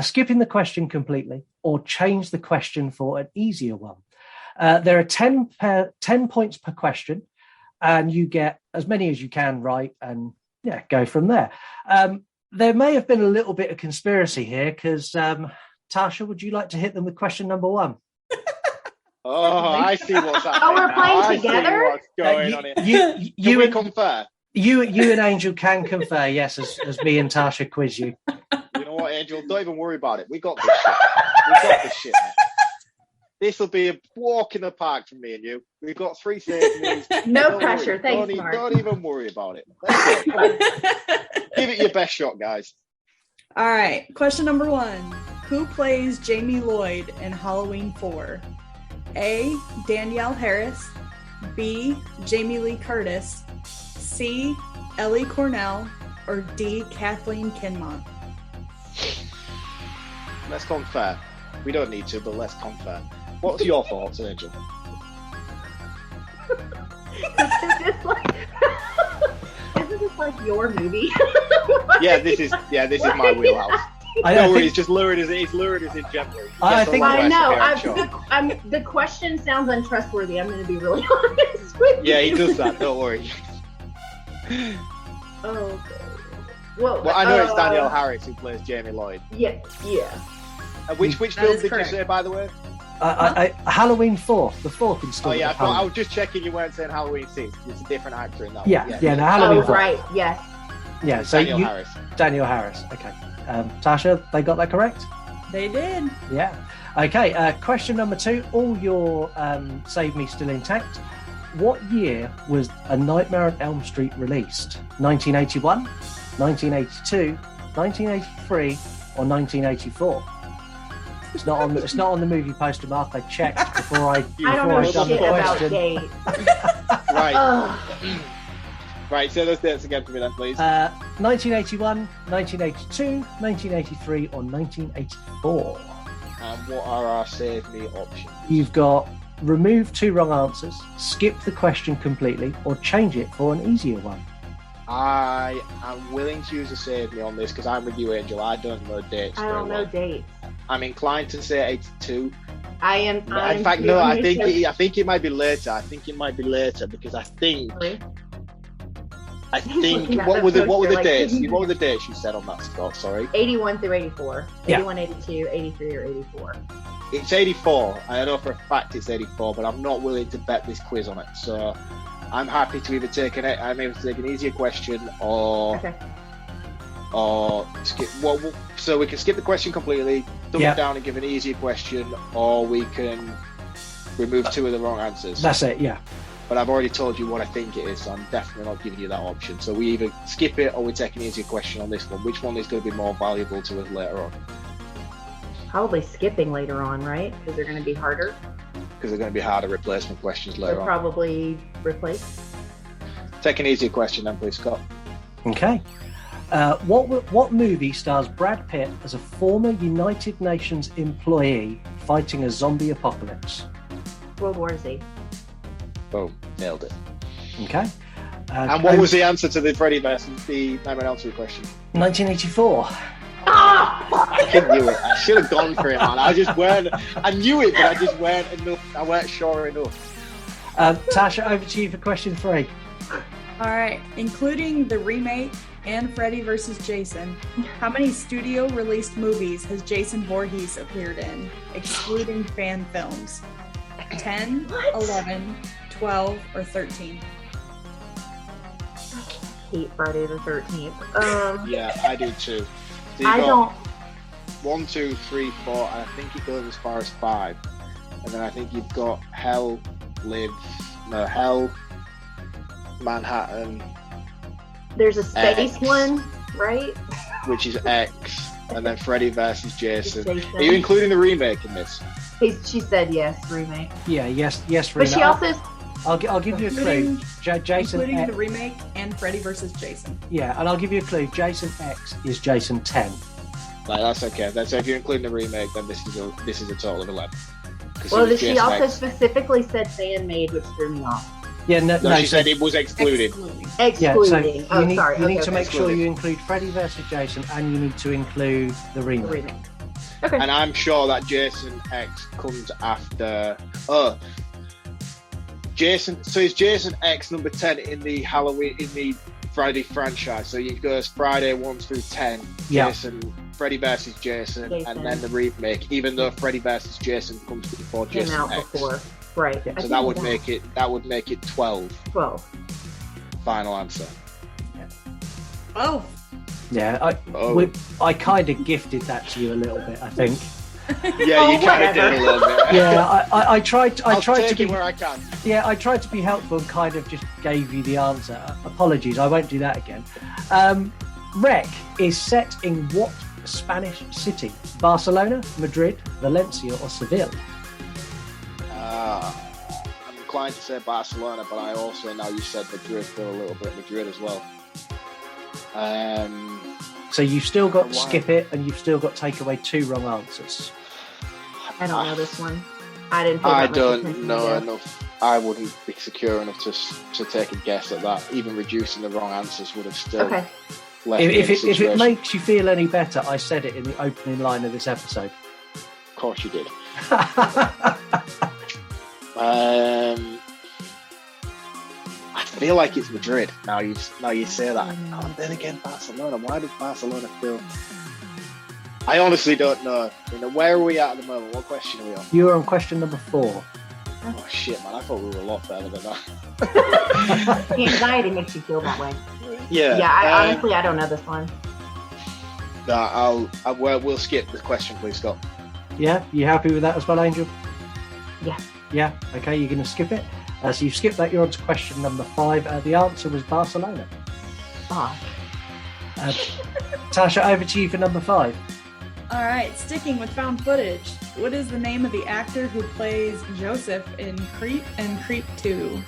skipping the question completely, or change the question for an easier one. There are 10 points per question, and you get as many as you can right, and go from there. There may have been a little bit of conspiracy here because... Tasha, would you like to hit them with question number 1? I see what's happening. Oh, we're playing together? What's going on here. You and confer. You and Angel can confer, yes, as me and Tasha quiz you. You know what, Angel? Don't even worry about it. We got this shit. This will be a walk in the park for me and you. We've got 3 things. No pressure. Thanks, Mark. Don't even worry about it. Give it your best shot, guys. All right. Question number 1. Who plays Jamie Lloyd in Halloween 4? A. Danielle Harris. B. Jamie Lee Curtis. C. Ellie Cornell. Or D. Kathleen Kinmont. Let's confer. We don't need to, but let's confer. What's your thoughts, Angel? Isn't this like your movie? This is my wheelhouse. No worries, just lurid as in general. I know. The question sounds untrustworthy. I'm going to be really honest with you. Yeah, he does that. Don't worry. Oh. Well, I know it's Danielle Harris who plays Jamie Lloyd. Yeah. Which film did you say, by the way? Halloween 4, the 4th installment. Oh yeah, I was just checking you weren't saying Halloween 6. It's a different actor in that one. No, Halloween 4. Right, yes. Yeah, so Harris. Danielle Harris. Okay. Tasha, they got that correct? They did. Yeah. Okay, question number 2. All your Save Me still intact. What year was A Nightmare on Elm Street released? 1981, 1982, 1983, or 1984? It's not on the movie poster, Mark. I checked before I don't know shit about dates. Right. Right, say those dates again for me then, please. 1981, 1982, 1983, or 1984. And what are our Save Me options? You've got remove 2 wrong answers, skip the question completely, or change it for an easier one. I am willing to use a Save Me on this because I'm with you, Angel. I don't know dates. I don't know dates. I'm inclined to say 82. I am. In fact, no. I think it might be later. I think it might be later because I think. Really? I think what were the dates? What were the dates you said on that, Scott? Sorry. 81 through 84. Yeah. 81, 82, 83, or 84. It's 84. I know for a fact it's 84, but I'm not willing to bet this quiz on it. So I'm happy to either take an easier question or skip. So we can skip the question completely, dumb it down and give an easier question, or we can remove 2 of the wrong answers. That's it. Yeah. But I've already told you what I think it is, so I'm definitely not giving you that option. So we either skip it or we take an easier question on this one. Which one is going to be more valuable to us later on? Probably skipping later on, right? Because they're going to be harder. Because they're going to be harder replacement questions later on. Probably replace. Take an easier question then, please, Scott. Okay. What movie stars Brad Pitt as a former United Nations employee fighting a zombie apocalypse? World War Z. Boom, nailed it. Okay. And what was the answer to the Freddy versus the Nightmare on Elm Street question? 1984. I knew it. I should have gone for it, man. I knew it, but I just weren't enough. I weren't sure enough. Tasha, over to you for question 3. All right. Including the remake and Freddy vs. Jason, how many studio-released movies has Jason Voorhees appeared in, excluding fan films? 10, 11, 12, or 13? I hate Friday the 13th. Yeah, I do too. So I don't. 1, 2, 3, 4, and I think it goes as far as 5. And then I think you've got Hell, Manhattan. There's a space X, one, right? Which is X. and then Freddy versus Jason. Jason. Are you including the remake in this? She said yes, remake. Yeah, yes, But Rena. she also I'll give you a clue. Jason including X, the remake and Freddy versus Jason. yeah, and I'll give you a clue. Jason X is Jason 10. Like, that's okay. That's if you're including the remake, then this is a total of 11. Well, she Jason also X. specifically said fan made, which threw me off. Yeah, No, she said it was excluded. Excluding. you need, sorry. you need Okay, to okay. make sure you include Freddy versus Jason, and you need to include the remake. Okay. And I'm sure that Jason X comes after. Jason. So is Jason X number 10 in the Halloween in the Friday franchise? So it goes Friday 1 through 10. Yeah. Jason, Freddy versus Jason, and then the remake. Even though Freddy versus Jason comes before Came Jason out X. before. Right. So that would make it 12. 12. Final answer. Oh. Yeah, I kind of gifted that to you a little bit, I think. Yeah, you kind of did a little bit. Yeah, I tried. I I'll tried take to be it where I can. Yeah, I tried to be helpful and kind of just gave you the answer. Apologies, I won't do that again. Rec is set in what Spanish city? Barcelona, Madrid, Valencia, or Seville? I'm inclined to say Barcelona, but I also, now you said Madrid, feel a little bit Madrid as well. So you've still got skip it, and you've still got take away 2 wrong answers. I don't know this one. I didn't. Pay I that much don't attention know to enough. I wouldn't be secure enough to take a guess at that. Even reducing the wrong answers would have still Okay. left me in a If it situation. makes you feel any better, I said it in the opening line of this episode. Of course you did. I feel like it's Madrid. Now you say that. Oh, then again, Barcelona. Why does Barcelona feel? I honestly don't know. Where are we at the moment? What question are we on? You're on question number 4. Oh shit, man! I thought we were a lot better than that. The anxiety makes you feel that way. Yeah. Yeah. I honestly, I don't know this one. No, we'll skip the question, please, Scott. Yeah, you happy with that as well, Angel? Yeah. Yeah. Okay, you're going to skip it. So you've skipped that. You're on to question number 5. The answer was Barcelona. Oh. Tasha, over to you for number 5. All right, sticking with found footage. What is the name of the actor who plays Joseph in Creep and Creep 2?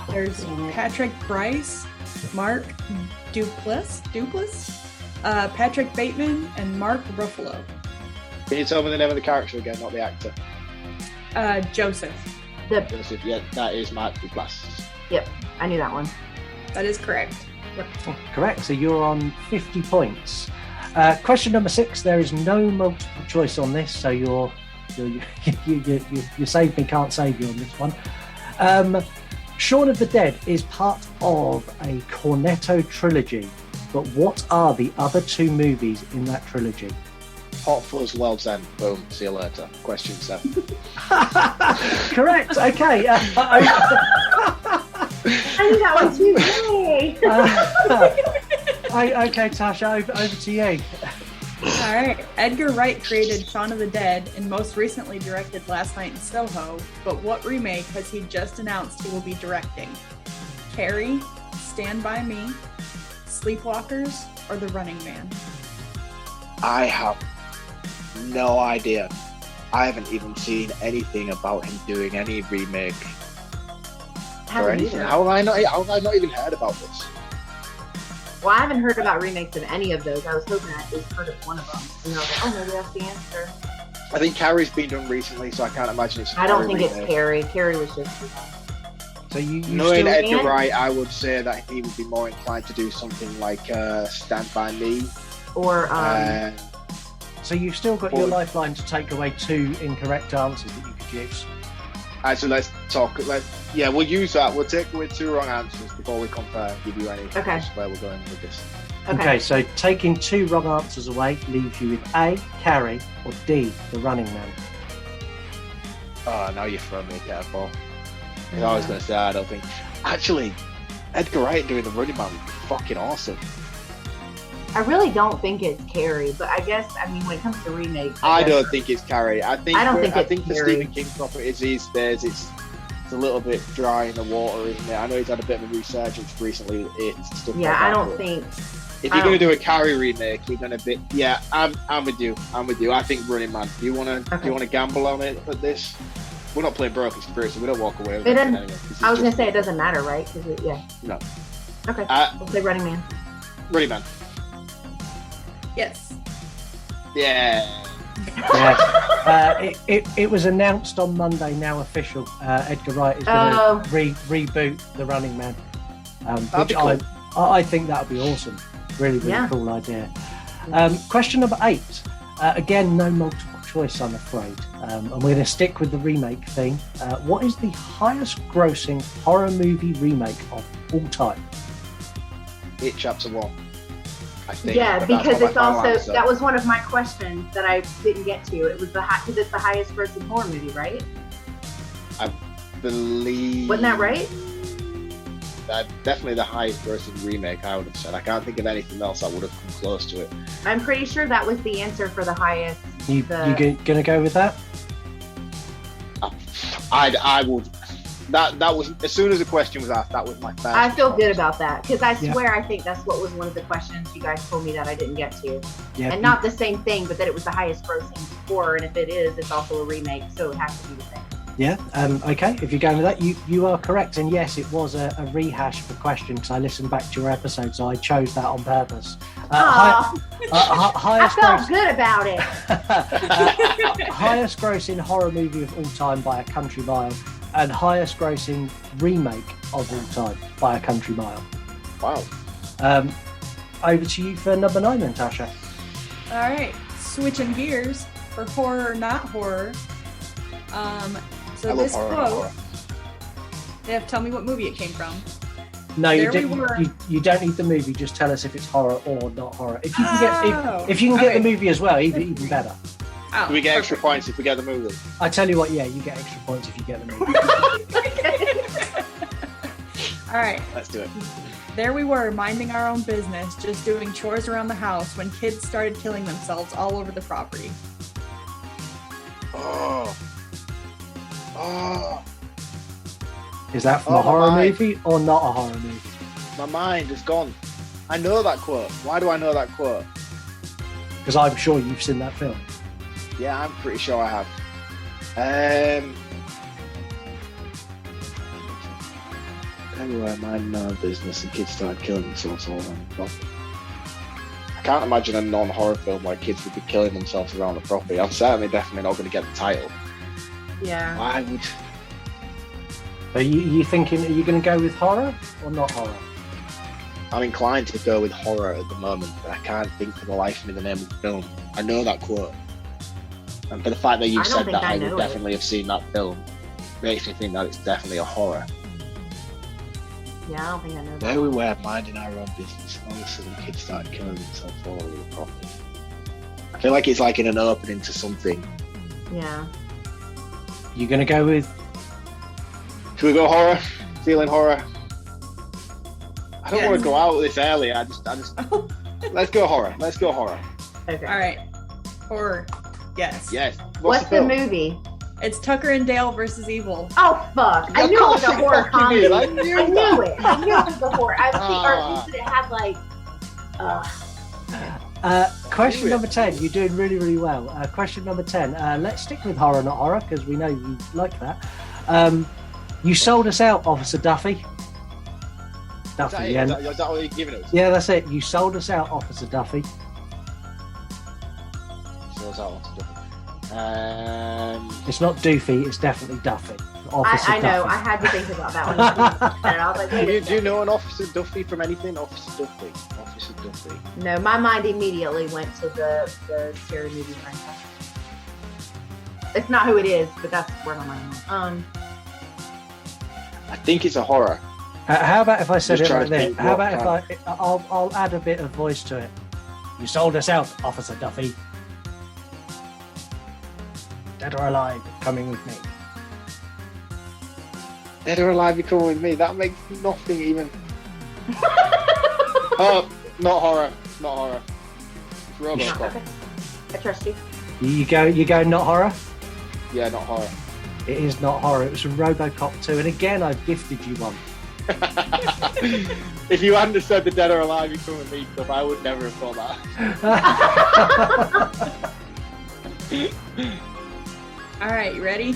There's Patrick Bryce, Mark Duplass, Patrick Bateman, and Mark Ruffalo. Can you tell me the name of the character again, not the actor? Joseph. Joseph, yeah, that is Mark Duplass. Yep, I knew that one. That is correct. Yep. Correct. So you're on 50 points. Question number 6. There is no multiple choice on this, so you save me, can't save you on this one. Shaun of the Dead is part of a Cornetto trilogy, but what are the other 2 movies in that trilogy? Hot Fuzz, World's End. Boom. See you later. Question 7. Correct. Okay. I knew that one too. Yay! Okay, Tasha, over to you. All right. Edgar Wright created Shaun of the Dead and most recently directed Last Night in Soho, but what remake has he just announced he will be directing? Carrie, Stand By Me, Sleepwalkers, or The Running Man? I have no idea. I haven't even seen anything about him doing any remake or anything. How have I not even heard about this? Well, I haven't heard about remakes of any of those. I was hoping I at least heard of one of them. And I was like, oh, maybe that's the answer. I think Carrie's been done recently, so I can't imagine it's. I don't think it's Carrie. Carrie was just. So you knowing Edgar Wright, I would say that he would be more inclined to do something like Stand By Me. Or. So you've still got your lifeline to take away 2 incorrect answers that you could use. Actually, let's talk. We'll use that. We'll take away 2 wrong answers before we compare and give you any where we're going with this. Okay, so taking 2 wrong answers away leaves you with A, Carrie, or D, The Running Man. Oh, now you're throwing me a curveball. I was going to say, I don't think. Actually, Edgar Wright doing The Running Man would be fucking awesome. I really don't think it's Carrie, but I guess, when it comes to remakes... I don't think it's Carrie. I think it's the Carrie. Stephen King properties these days, it's a little bit dry in the water, isn't it? I know he's had a bit of a resurgence recently with It and stuff like that. I don't think If you're going to do a Carrie remake, you're going to be... Yeah, I'm with you. I think Running Man. Do you want to gamble on it at this? We're not playing Broken Spirit, so we don't walk away with it anyway. I was going to say it doesn't matter, right? No. Okay, we'll say Running Man. Running Man. Yes. Yeah. Yes. It was announced on Monday, now official. Edgar Wright is going to reboot The Running Man, which cool. I think that would be awesome. Really cool idea. Question number 8. Again, no multiple choice, I'm afraid. And we're going to stick with the remake thing. What is the highest grossing horror movie remake of all time? It Chapter 1. I think. Yeah, because it's also that was one of my questions that I didn't get to. It was because it's the highest grossing horror movie, right? I believe. Wasn't that right? Definitely the highest grossing remake, I would have said. I can't think of anything else that would have come close to it. I'm pretty sure that was the answer for the highest. You gonna go with that? I would. That was, as soon as the question was asked, that was my first. I feel good about that because I swear I think that's what was one of the questions you guys told me that I didn't get to. Yeah, and not the same thing, but that it was the highest grossing horror, and if it is, it's also a remake, so it has to be the same. Yeah. Okay. If you're going with that, you are correct, and yes, it was a rehash of the question because I listened back to your episode, so I chose that on purpose. I felt good about it. Highest grossing horror movie of all time by a country mile, and highest grossing remake of all time by a country mile. Wow. Over to you for number 9 then, Tasha. All right, switching gears for horror, not horror. So I this love quote, tell me what movie it came from. No, you don't need the movie. Just tell us if it's horror or not horror. If you can get the movie as well, even better. Do we get extra points if we get the movie? I tell you what, yeah, you get extra points if you get the movie. All right, let's do it. There we were, minding our own business, just doing chores around the house when kids started killing themselves all over the property. Oh. Is that from a horror movie or not a horror movie? My mind is gone. I know that quote. Why do I know that quote? Because I'm sure you've seen that film. Yeah, I'm pretty sure I have. Everywhere, minding my own business, and kids started killing themselves all around the property. I can't imagine a non-horror film where kids would be killing themselves around the property. I'm certainly definitely not going to get the title. Yeah. I would. Are you thinking, are you going to go with horror or not horror? I'm inclined to go with horror at the moment, but I can't think for the life of me the name of the film. I know that quote. And for the fact that you said that, I would definitely have seen that film. Makes me think that it's definitely a horror. Yeah, I don't think I know that. There we were, minding our own business. All of a sudden, kids started killing themselves all over the property. I feel like it's like in an opening to something. Yeah. You gonna go with? Should we go horror? Feeling horror. I don't want to go out this early. I just. Let's go horror. Let's go horror. Okay. All right. Horror. Yes. Yes. What's the movie? It's Tucker and Dale versus Evil. Oh fuck! I knew it was a horror comedy. I knew it. I knew it was a horror. I was thinking it had like. Question number 10. You're doing really, really well. Question number 10. Let's stick with horror, not horror, because we know you like that. You sold us out, Officer Duffy. Duffy, is that what you're giving us? Yeah, that's it. You sold us out, Officer Duffy. Sold us out, Officer Duffy. It's not Doofy, it's definitely Duffy. Officer I know, Duffy. I had to think about that one. I was like, do you know an Officer Duffy from anything? Officer Duffy. Officer Duffy. No, my mind immediately went to the scary movie franchise. It's not who it is, but that's where my mind went. I think it's a horror. How about if I said Just it like trying to this? think How what about if I'll add a bit of voice to it. You sold us out, Officer Duffy. Dead or alive, coming with me. Dead or alive, you're coming with me. That makes nothing even. Oh, not horror. Not horror. It's RoboCop. Okay. I trust you. You go not horror? Yeah, not horror. It is not horror. It was from RoboCop 2. And again, I've gifted you one. If you hadn't have said the Dead or Alive, you come with me stuff, I would never have thought that. All right, you ready?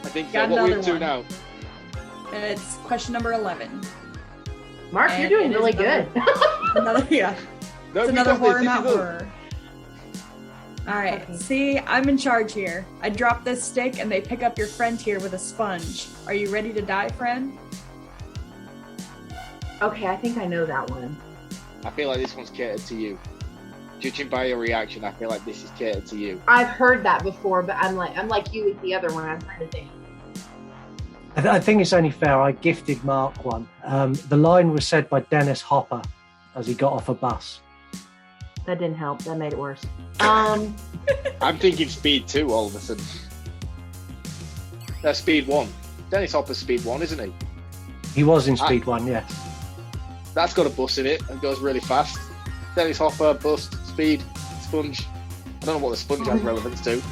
I think Got so. What are we another up to one. now? It's question number 11. Mark, And you're doing it is really good. Another, yeah. No, It's we another got this. horror, This not is us. horror. All right. Okay. See, I'm in charge here. I drop this stick and they pick up your friend here with a sponge. Are you ready to die, friend? Okay, I think I know that one. I feel like this one's catered to you. Judging by your reaction, I feel like this is catered to you. I've heard that before, but I'm like you with the other one. I'm trying to think. I think it's only fair. I gifted Mark one. The line was said by Dennis Hopper as he got off a bus. That didn't help. That made it worse. I'm thinking Speed 2 all of a sudden. That's Speed 1. Dennis Hopper's Speed 1, isn't he? He was in Speed 1, yes. That's got a bus in it and goes really fast. Dennis Hopper, bus, Speed, sponge. I don't know what the sponge has relevance to.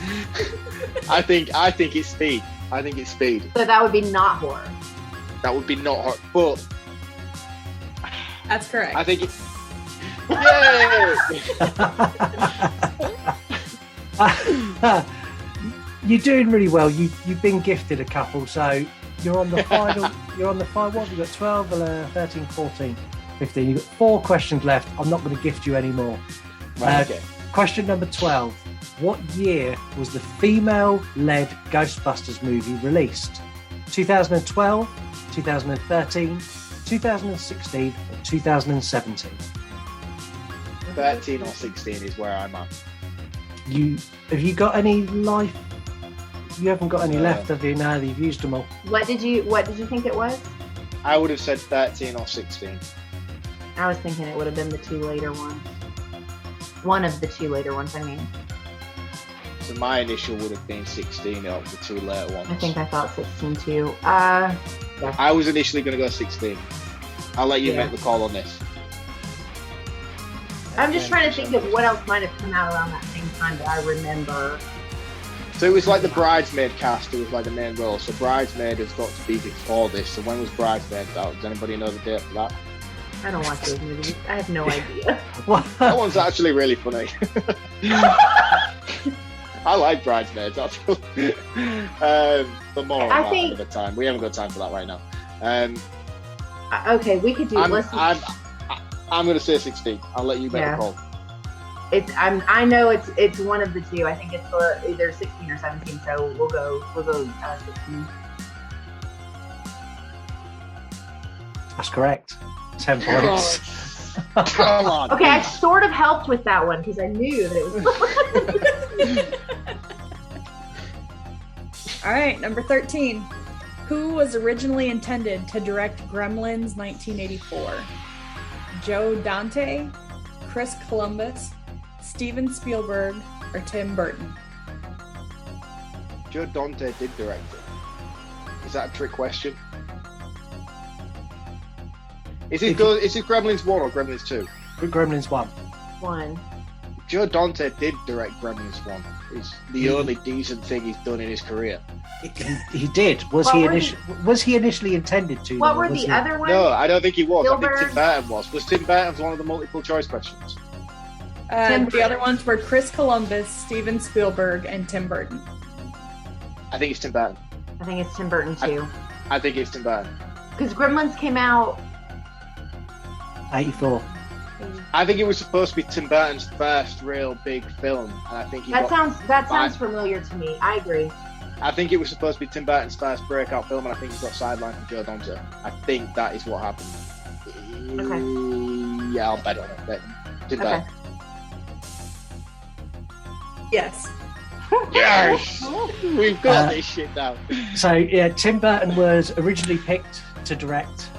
I think it's Speed. I think it's Speed. So that would be not horror. That would be not hot, but That's correct. I think it. Yay! You're doing really well. You've been gifted a couple, so you're on the final. You're on the final. What have you got? 12, 13, 14, 15. You've got 4 questions left. I'm not going to gift you any more. Right, okay. Question number 12. What year was the female-led Ghostbusters movie released? 2012, 2013, 2016, or 2017? 13 or 16 is where I'm at. Have you got any life? You haven't got any left, have you? Now you've used them all. What did you think it was? I would have said 13 or 16. I was thinking it would have been the 2 later ones. One of the 2 later ones, I mean. So my initial would have been 16 of the 2 later ones. I think I thought 16 too. Yeah. I was initially going to go 16. I'll let you Yeah. make the call on this. I'm just trying to think of what else might have come out around that same time that I remember. So it was like the Bridesmaid cast who was like the main role. So Bridesmaid has got to be before this. So when was Bridesmaid out? Does anybody know the date for that? I don't watch those movies. I have no idea. That one's actually really funny. I like Bridesmaids. That's cool. But more on that another time. We haven't got time for that right now. Okay, we could do. I'm going to say 16. I'll let you make a call. I know it's one of the 2. I think it's either 16 or 17. So we'll go 16. That's correct. 10 points. Come on. Okay, I sort of helped with that one because I knew that it was. All right, number 13. Who was originally intended to direct Gremlins 1984? Joe Dante, Chris Columbus, Steven Spielberg, or Tim Burton? Joe Dante did direct it. Is that a trick question? Is it Gremlins 1 or Gremlins 2? Gremlins 1. 1. Joe Dante did direct Gremlins 1. It's the only decent thing he's done in his career. He did. Was he initially intended to? What were the other ones? No, I don't think he was. Spielberg? I think Tim Burton was. Was Tim Burton one of the multiple choice questions? The other ones were Chris Columbus, Steven Spielberg, and Tim Burton. I think it's Tim Burton. I think it's Tim Burton too. I think it's Tim Burton. Because Gremlins came out 84. I think it was supposed to be Tim Burton's first real big film, and I think that sounds familiar to me. I agree. I think it was supposed to be Tim Burton's first breakout film, and I think he got sidelined from Joe Dante. I think that is what happened. Okay. Yeah, I'll bet on it. But Tim Burton. Yes. Yes! We've got this shit now. So, yeah, Tim Burton was originally picked to direct.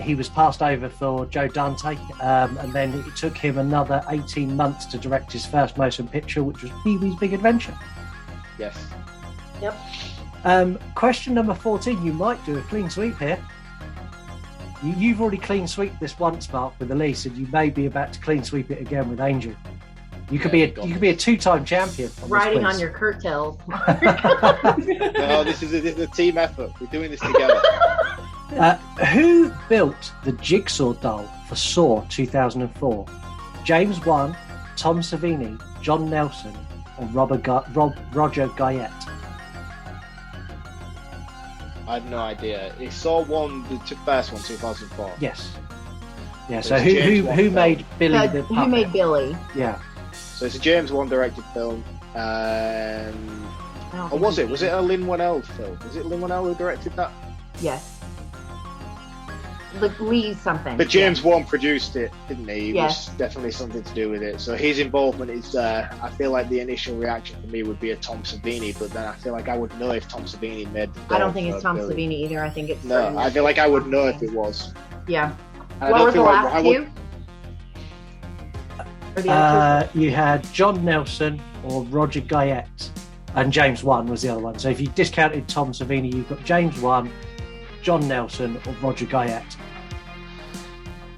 He was passed over for Joe Dante, and then it took him another 18 months to direct his first motion picture, which was Pee-wee's Big Adventure. Yes. Yep. Question number 14. You might do a clean sweep here. You've already clean sweeped this once, Mark, with Elise, and you may be about to clean sweep it again with Angel. You could be a 2-time champion. Riding on your curtails. No, this is a team effort. We're doing this together. Who built the jigsaw doll for Saw 2004? James Wan, Tom Savini, John Nelson, or Roger Guyette? I have no idea. He saw the first one, 2004. Yes. Yeah. So who made Billy the puppet? Who made Billy? Yeah. So it's a James Wan directed film. Or was it? Was it a Lin-Manuel film? Was it Lin-Manuel who directed that? Yes. Lee something. But James Wan produced it, didn't he? It Yes. was definitely something to do with it. So his involvement is there. I feel like the initial reaction for me would be a Tom Savini, but then I feel like I would know if Tom Savini made the I don't think film it's Tom Billy. Savini either. I think it's No, I feel like I would know if it was. Yeah. And What were the last two? Or the other two? You had John Nelson or Roger Guyette, and James Wan was the other one. So if you discounted Tom Savini, you've got James Wan, John Nelson, or Roger Guyette.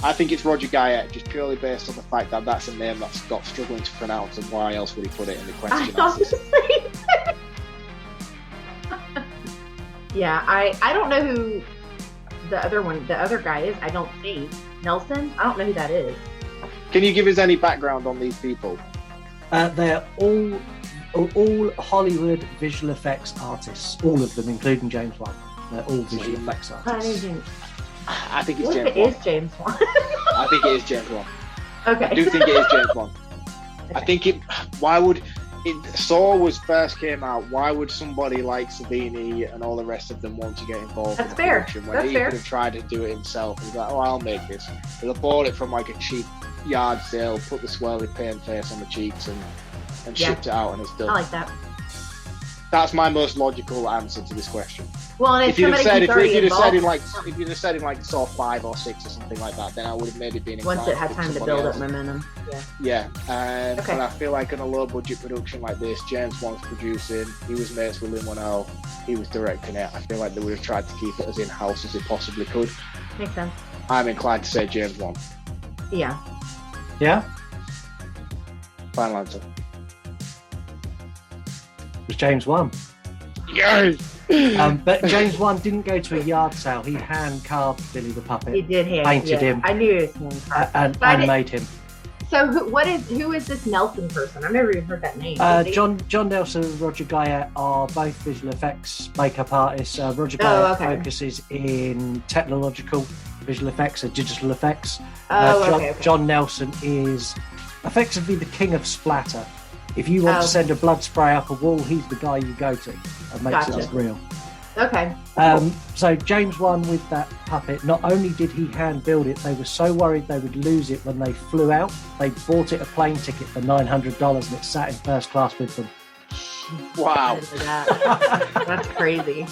I think it's Roger Guyette, just purely based on the fact that that's a name that Scott's struggling to pronounce, and why else would he put it in the question? I thought the same thing. Yeah, I don't know who the other guy is. I don't think Nelson. I don't know who that is. Can you give us any background on these people? They're all Hollywood visual effects artists, all of them, including James Wan. They're all visual effects artists. I think it's What James if it Wan. is James Wan? I think it is James Wan. Okay. I do think it is James Wan. I think it. Why would Saw first came out? Why would somebody like Savini and all the rest of them want to get involved That's in the fair. production when That's he fair. could have tried to do it himself? He's like, oh, I'll make this. They bought it from like a cheap yard sale, put the swirly paint face on the cheeks, and Yeah. shipped it out, and it's done. I like that. That's my most logical answer to this question. Well, and If you'd have said, if already you'd have said in involved, like, if you'd have said in like Saw 5 or 6 or something like that, then I would have maybe been once inclined it had pick time to somebody build else. up momentum. Yeah. Yeah, and Okay. but I feel like in a low budget production like this, James Wan's producing, he was mates with Lin-Manuel, he was directing it. I feel like they would have tried to keep it as in-house as they possibly could. Makes sense. I'm inclined to say James Wan. Yeah. Yeah? Final answer. It was James Wan. Yes! But James Wan didn't go to a yard sale. He hand carved Billy the puppet. He did hand. Painted him. I knew it was hand And But I didn't- made him. So who is this Nelson person? I've never even heard that name. John Nelson and Roger Guyette are both visual effects makeup artists. Roger Oh, Guyette okay. focuses in technological visual effects and digital effects. Oh, okay. John Nelson is effectively the king of splatter. If you want Oh. to send a blood spray up a wall, he's the guy you go to and makes it Gotcha. look real. Okay. So James Wan with that puppet, not only did he hand build it, they were so worried they would lose it when they flew out. They bought it a plane ticket for $900 and it sat in first class with them. Wow. That's crazy.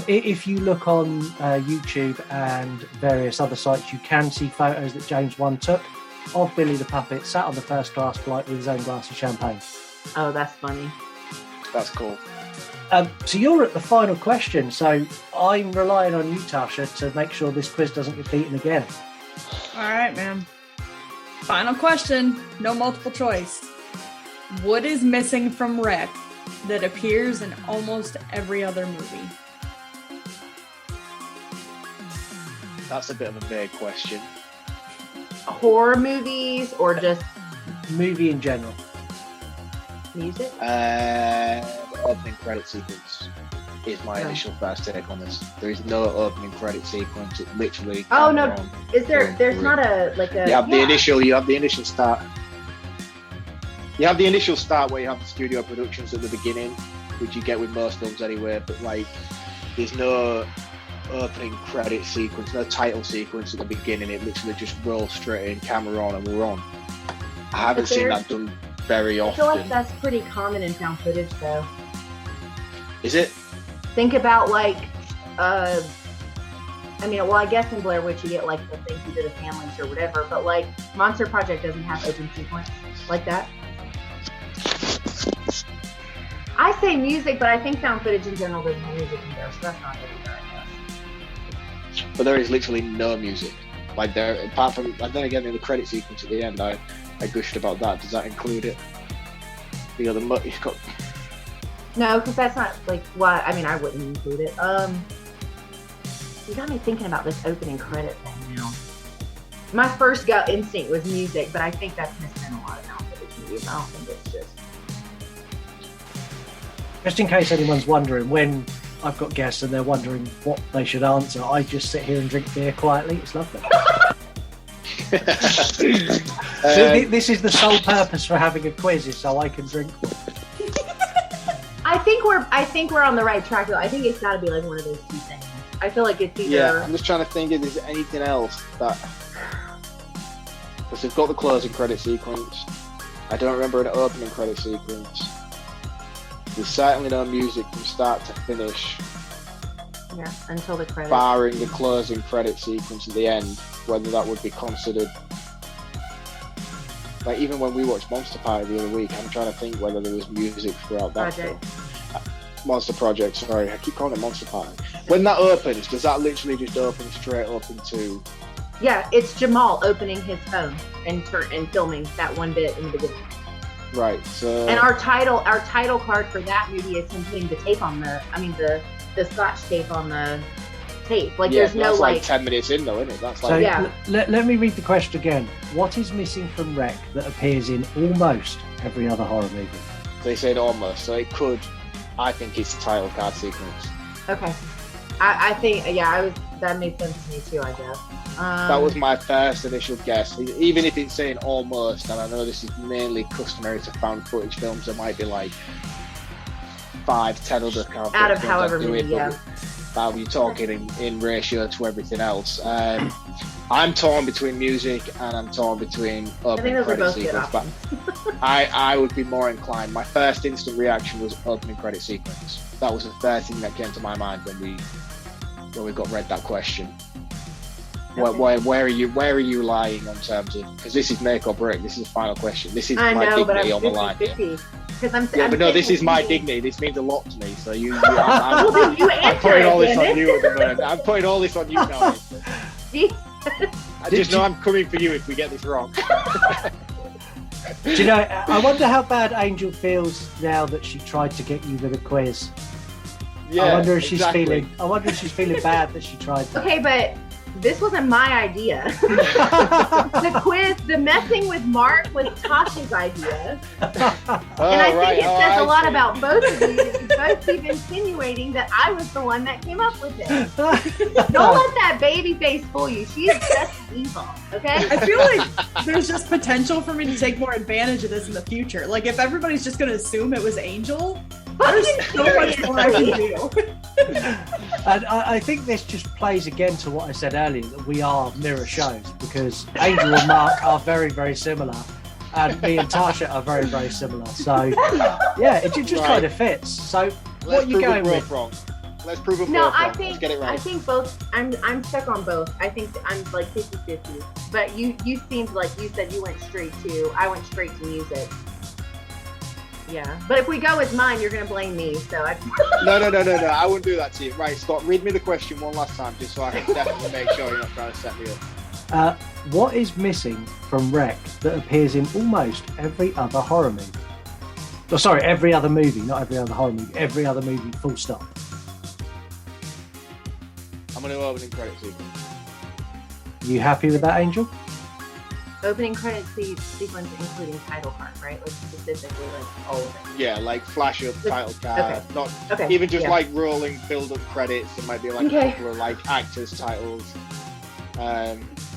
If you look on YouTube and various other sites, you can see photos that James Wan took of Billy the puppet sat on the first class flight with his own glass of champagne. Oh, that's funny. That's cool. So you're at the final question, so I'm relying on you, Tasha, to make sure this quiz doesn't get beaten again. All right, man. Final question. No multiple choice. What is missing from Rec that appears in almost every other movie? That's a bit of a vague question. Horror movies or just Movie in general. music? The opening credit sequence is my initial first take on this. There is no opening credit sequence. It literally. Oh no! camera on, Is there? going There's through. not a like a. You have the initial. You have the initial start. You have the initial start where you have the studio productions at the beginning, which you get with most films anyway. But like, there's no opening credit sequence, no title sequence at the beginning. It literally just rolls straight in, camera on, and we're on. I haven't seen that done very I feel often. like that's pretty common in found footage, though. Is it? Think about like, I mean, well, I guess in Blair Witch you get like the things you do to families or whatever, but like Monster Project doesn't have open sequence like that. I say music, but I think found footage in general doesn't have music in there, so that's not really there, I guess. But there is literally no music. Like there, apart from, and then again in the credit sequence at the end, I gushed about that. Does that include it? You know, you've got. No, because that's not like what I mean. I wouldn't include it. You got me thinking about this opening credit thing now. My first gut instinct was music, but I think that's missing a lot of out for this movie. I don't think it's Just in case anyone's wondering, when I've got guests and they're wondering what they should answer, I just sit here and drink beer quietly. It's lovely. So this is the sole purpose for having a quiz, is so I can drink one. I think we're on the right track though. I think it's got to be like one of those two things. I feel like it's either. Yeah, I'm just trying to think if there's anything else that. Because they've got the closing credit sequence. I don't remember an opening credit sequence. There's certainly no music from start to finish. Yeah, until the credits. Barring the closing credit sequence at the end, whether that would be considered. Like even when we watched Monster Party the other week, I'm trying to think whether there was music throughout that Project. Monster Project, sorry, I keep calling it Monster Party. When that opens, does that literally just open straight up into... Yeah, it's Jamal opening his phone and filming that one bit in the beginning. Right, so... And our title card for that movie is him putting the tape on the Scotch tape on the tape. Like yeah, there's no that's like 10 minutes in though, isn't it? That's like... So yeah. let me read the question again. What is missing from Wreck that appears in almost every other horror movie? They said almost, so it could... I think it's the title card sequence. Okay. I think, yeah, that made sense to me too, I guess. That was my first initial guess. Even if it's saying almost, and I know this is mainly customary to found footage films, there might be like 5-10 other kind of out of films however that do many, it, yeah. But you're talking in ratio to everything else. I'm torn between music and I'm torn between opening credit sequence. But I would be more inclined. My first instant reaction was opening credit sequence. That was the first thing that came to my mind when we got read that question. Okay. Where are you lying on terms of, because this is make or break. This is the final question. This is my dignity on the line. This is my dignity. This means a lot to me. So I'm putting all this on you at the moment. I'm putting all this on you now. I just know I'm coming for you if we get this wrong. Do you know, I wonder how bad Angel feels now that she tried to get you with a quiz. Yeah, I wonder if she's feeling bad that she tried that. Okay, but this wasn't my idea. The quiz, the messing with Mark was Tasha's idea. And I think it says a lot about both of you. You both keep insinuating that I was the one that came up with it. Don't let that baby face fool you. She's just evil, okay? I feel like there's just potential for me to take more advantage of this in the future. Like if everybody's just going to assume it was Angel, there's so much more I can do. And I think this just plays again to what I said earlier, that we are mirror shows, because Angel and Mark are very, very similar, and me and Tasha are very, very similar. So, yeah, it just kind of fits. So, what are you going with? Wrong. Let's prove it no, wrong. Let's get it right. I think both. I'm stuck on both. I think I'm like 50-50. But you seemed like you said you went straight to. I went straight to music. Yeah, but if we go with mine, you're gonna blame me. So No. I wouldn't do that to you. Right, Scott, read me the question one last time, just so I can definitely make sure you're not trying to set me up. What is missing from Wreck that appears in almost every other horror movie? Oh, sorry, every other movie, not every other horror movie. Every other movie, full stop. I'm gonna opening credit sequence. You happy with that, Angel? Opening credit sequence including title card, right? Like specifically like all of it. Yeah, like flash up title card. Okay. Even just like rolling build up credits. There might be like a couple of like actors titles.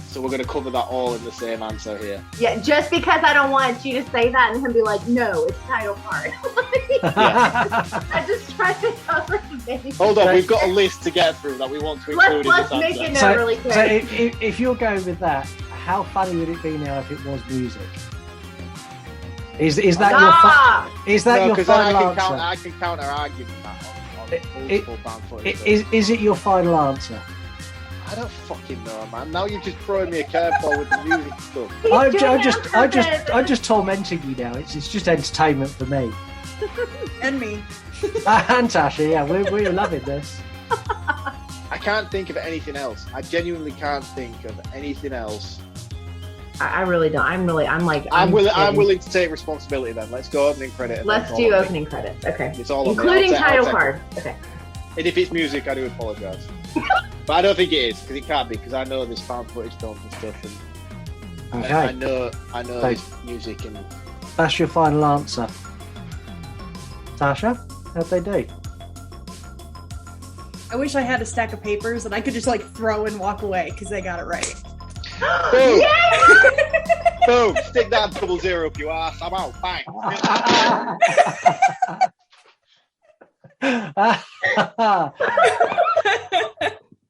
So we're gonna cover that all in the same answer here. Yeah, just because I don't want you to say that and him be like, no, it's title card. I just tried to cover the basis. Hold on, we've got a list to get through that we want to include let's in this make answer. it really quick. So if you're going with that, how funny would it be now if it was music? Is that your final answer? I can counter argue that on multiple fan footage. Is it your final answer? I don't fucking know, man. Now you're just throwing me a curveball with the music stuff. I'm just tormenting you now. It's just entertainment for me. And me. And Tasha, yeah, we're loving this. I can't think of anything else. I genuinely can't think of anything else. I really don't. I'm willing to take responsibility then. Let's go opening credit. Let's do opening credits. Okay. It's all including title card. Okay. And if it's music, I do apologise. But I don't think it is, because it can't be, because I know there's found footage films and stuff, and Okay. I know So- there's music and. That's your final answer. Tasha, how'd they do? I wish I had a stack of papers and I could just like throw and walk away because they got it right. Boom! Boom! Stick that 00 up your ass. I'm out. Bang.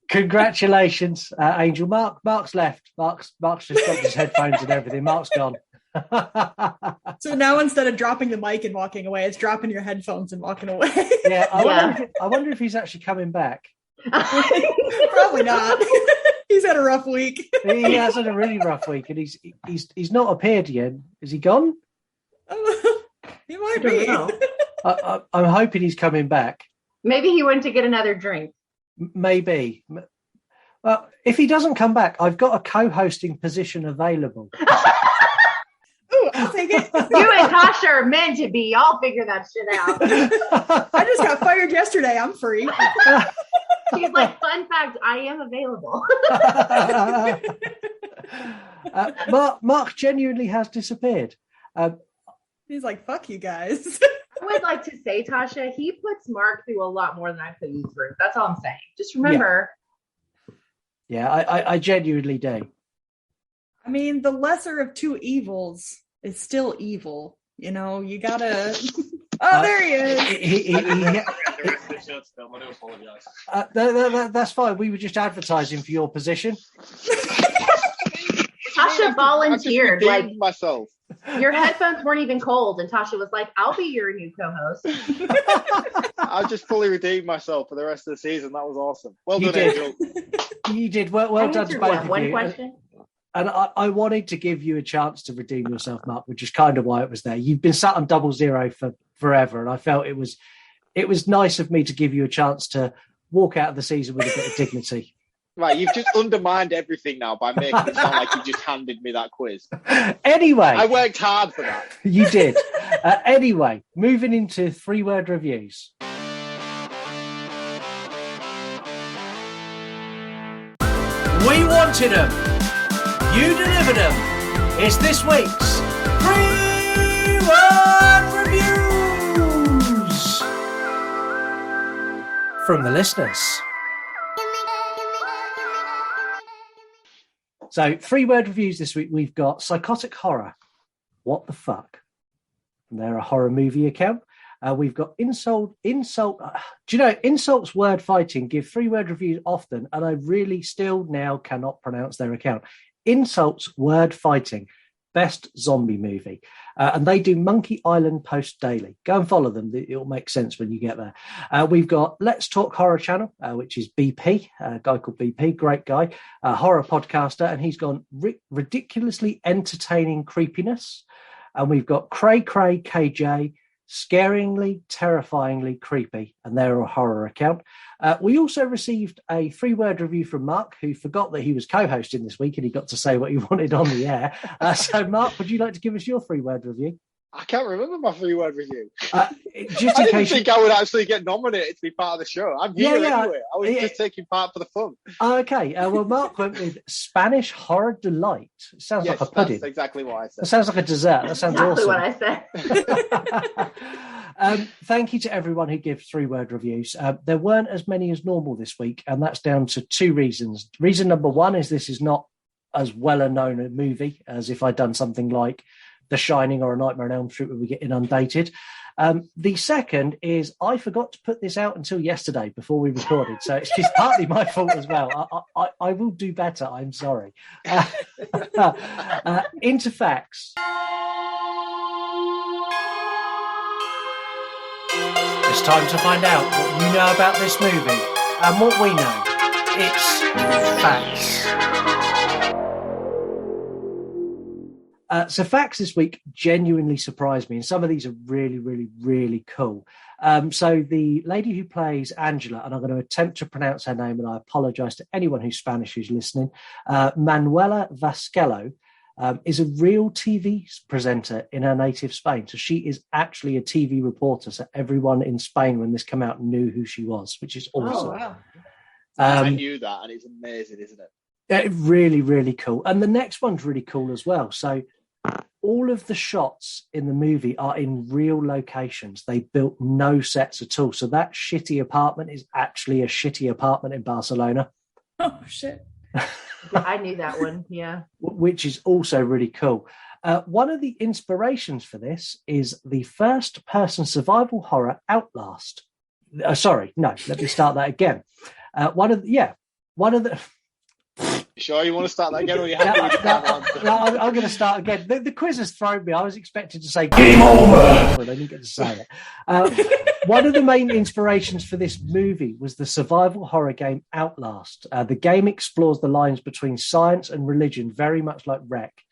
Congratulations, Angel. Mark's left. Mark's just dropped his headphones and everything. Mark's gone. So now instead of dropping the mic and walking away, it's dropping your headphones and walking away. Yeah, I wonder if he's actually coming back. Probably not. He's had a rough week. He has had a really rough week, and he's not appeared yet. Is he gone? He might be. I'm hoping he's coming back. Maybe he went to get another drink. Maybe. Well, if he doesn't come back, I've got a co-hosting position available. Ooh, I'll take it. You and Tasha are meant to be. I'll figure that shit out. I just got fired yesterday. I'm free. She's like, fun fact, I am available. Mark genuinely has disappeared. He's like, fuck you guys. I would like to say, Tasha, he puts Mark through a lot more than I put you through. That's all I'm saying. Just remember. Yeah, I genuinely do. I mean, the lesser of two evils is still evil. You know, you gotta. Oh, there he is. That's fine. We were just advertising for your position. Tasha volunteered. Like myself. Your headphones weren't even cold, and Tasha was like, "I'll be your new co-host." I just fully redeemed myself for the rest of the season. That was awesome. Well You done, did. Angel. You did well done to both of One you. question. And I wanted to give you a chance to redeem yourself, Mark, which is kind of why it was there. You've been sat on 00 for forever, and I felt it was nice of me to give you a chance to walk out of the season with a bit of dignity. Right, you've just undermined everything now by making it sound like you just handed me that quiz. Anyway. I worked hard for that. You did. Anyway, moving into 3-word reviews. We wanted them. You delivered them. It's this week's 3-word reviews from the listeners. So 3-word reviews this week. We've got Psychotic Horror. What the fuck? And they're a horror movie account. We've got Insult. Do you know, Insults Word Fighting give 3-word reviews often, and I really still now cannot pronounce their account. Insults Word Fighting, best zombie movie. And they do Monkey Island Post daily. Go and follow them. It'll make sense when you get there. We've got Let's Talk Horror Channel, which is BP, a guy called BP, great guy, a horror podcaster, and he's gone ridiculously entertaining creepiness. And we've got Cray Cray KJ, Scaringly, Terrifyingly Creepy, and they're a horror account. We also received a 3-word review from Mark, who forgot that he was co-hosting this week and he got to say what he wanted on the air. So, Mark, would you like to give us your 3-word review? I can't remember my 3-word review. Just I in didn't case think I would actually get nominated to be part of the show. I'm here anyway. I was just taking part for the fun. Okay. Well, Mark went with Spanish Horror Delight. It sounds like a pudding. That's exactly what I said. That sounds like a dessert. That sounds Exactly awesome. what I said. Thank you to everyone who gives 3-word reviews. There weren't as many as normal this week, and that's down to 2 reasons. Reason number 1 is this is not as well a known movie as if I'd done something like The Shining or A Nightmare on Elm Street where we get inundated. The second is I forgot to put this out until yesterday before we recorded, so it's partly my fault as well. I will do better. I'm sorry. Into facts. It's time to find out what you know about this movie and what we know. It's facts. So facts this week genuinely surprised me, and some of these are really, really, really cool. So the lady who plays Angela, and I'm going to attempt to pronounce her name, and I apologize to anyone who's Spanish who's listening, Manuela Vasquello, is a real TV presenter in her native Spain. So she is actually a TV reporter. So everyone in Spain, when this came out, knew who she was, which is awesome. Oh, wow. I knew that, and it's amazing, isn't it? Really, really cool. And the next one's really cool as well. So all of the shots in the movie are in real locations. They built no sets at all. So that shitty apartment is actually a shitty apartment in Barcelona. Oh, shit. I knew that one, yeah. Which is also really cool. One of the inspirations for this is the first-person survival horror Outlast. Let me start that again. One of the... You sure you want to start that again, or you happy with that? I'm going to start again. The quiz has thrown me. I was expected to say game over, but I didn't get to say it. One of the main inspirations for this movie was the survival horror game Outlast. The game explores the lines between science and religion, very much like Wreck.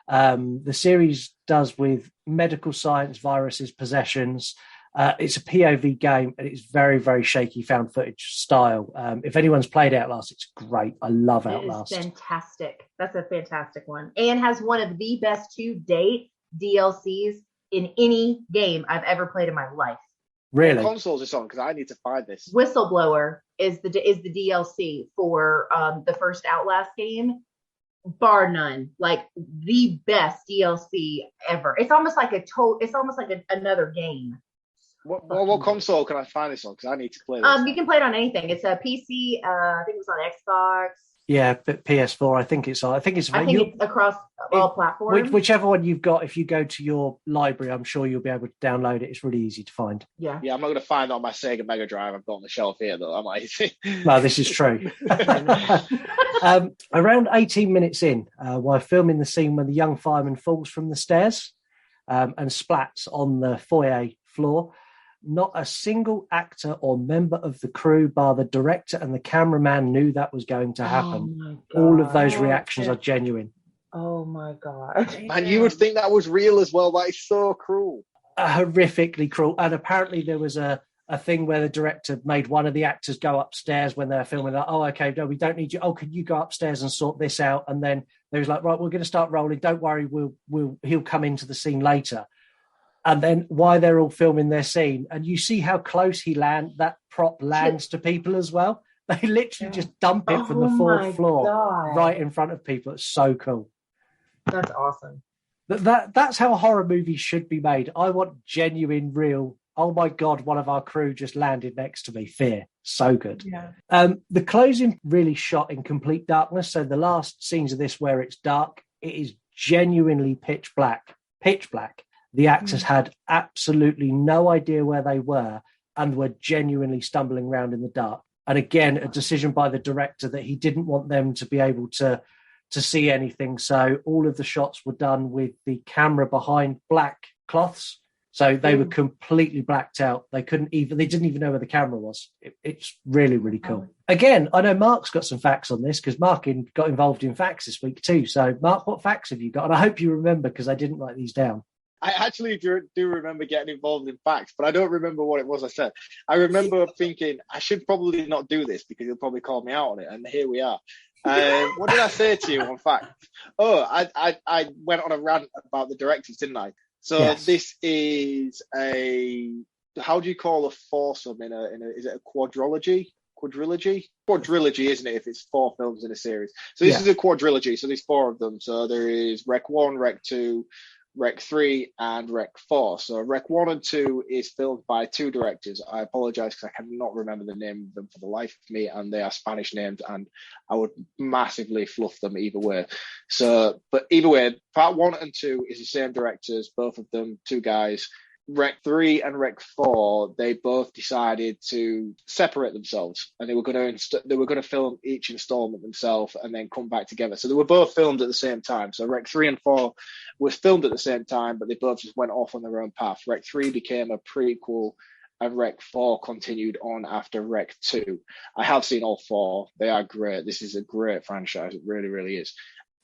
The series does with medical science, viruses, possessions. It's a POV game, and it's very, very shaky found footage style. If anyone's played Outlast, it's great. I love Outlast. It is fantastic. That's a fantastic one. And has one of the best to date DLCs in any game I've ever played in my life. Really? What consoles is on? Because I need to find this. Whistleblower is the DLC for the first Outlast game. Bar none, like the best DLC ever. It's almost like another game. What console can I find this on? Because I need to play this. You can play it on anything. It's a PC. I think it's on Xbox. Yeah, but PS4. I think it's across all platforms. Whichever one you've got, if you go to your library, I'm sure you'll be able to download it. It's really easy to find. Yeah. I'm not going to find it on my Sega Mega Drive I've got on the shelf here, though. I might. No, this is true. Around 18 minutes in, while filming the scene when the young fireman falls from the stairs and splats on the foyer floor, not a single actor or member of the crew, bar the director and the cameraman, knew that was going to happen. All of those reactions are genuine. Oh my God. And you would think that was real as well. That is so cruel. Horrifically cruel. And apparently there was a thing where the director made one of the actors go upstairs when they were filming. Like, oh, okay, no, we don't need you. Oh, can you go upstairs and sort this out? And then they was like, right, we're going to start rolling. Don't worry, he'll come into the scene later. And then while they're all filming their scene, and you see how close that prop lands to people as well. They literally just dump it from the fourth floor right in front of people. It's so cool. That's awesome. That's how horror movies should be made. I want genuine, real. Oh my God, one of our crew just landed next to me. Fear. So good. Yeah. The closing really shot in complete darkness. So the last scenes of this where it's dark, it is genuinely pitch black. Pitch black. The actors had absolutely no idea where they were and were genuinely stumbling around in the dark. And again, a decision by the director that he didn't want them to be able to see anything. So all of the shots were done with the camera behind black cloths. So they were completely blacked out. They didn't even know where the camera was. It's really, really cool. Again, I know Mark's got some facts on this because Mark got involved in facts this week too. So Mark, what facts have you got? And I hope you remember because I didn't write these down. I actually do remember getting involved in facts, but I don't remember what it was I said. I remember thinking I should probably not do this because you'll probably call me out on it, and here we are. What did I say to you on facts? Oh, I went on a rant about the directors, didn't I? So yes. This is how do you call a foursome is it a quadrilogy? Quadrilogy, isn't it, if it's 4 films in a series? So this is a quadrilogy, so there's 4 of them. So there is Rec 1, Rec 2, Rec 3 and Rec 4. So Rec 1 and 2 is filmed by 2 directors. I apologize because I cannot remember the name of them for the life of me, and they are Spanish names, and I would massively fluff them either way. So, but either way, part 1 and 2 is the same directors, both of them 2 guys. Rec 3 and Rec 4, they both decided to separate themselves, and they were going to film each installment themselves and then come back together. So they were both filmed at the same time. So Rec 3 and 4 was filmed at the same time, but they both just went off on their own path. Rec 3 became a prequel, and Rec 4 continued on after Rec 2. I have seen all 4. They are great. This is a great franchise. It really, really is.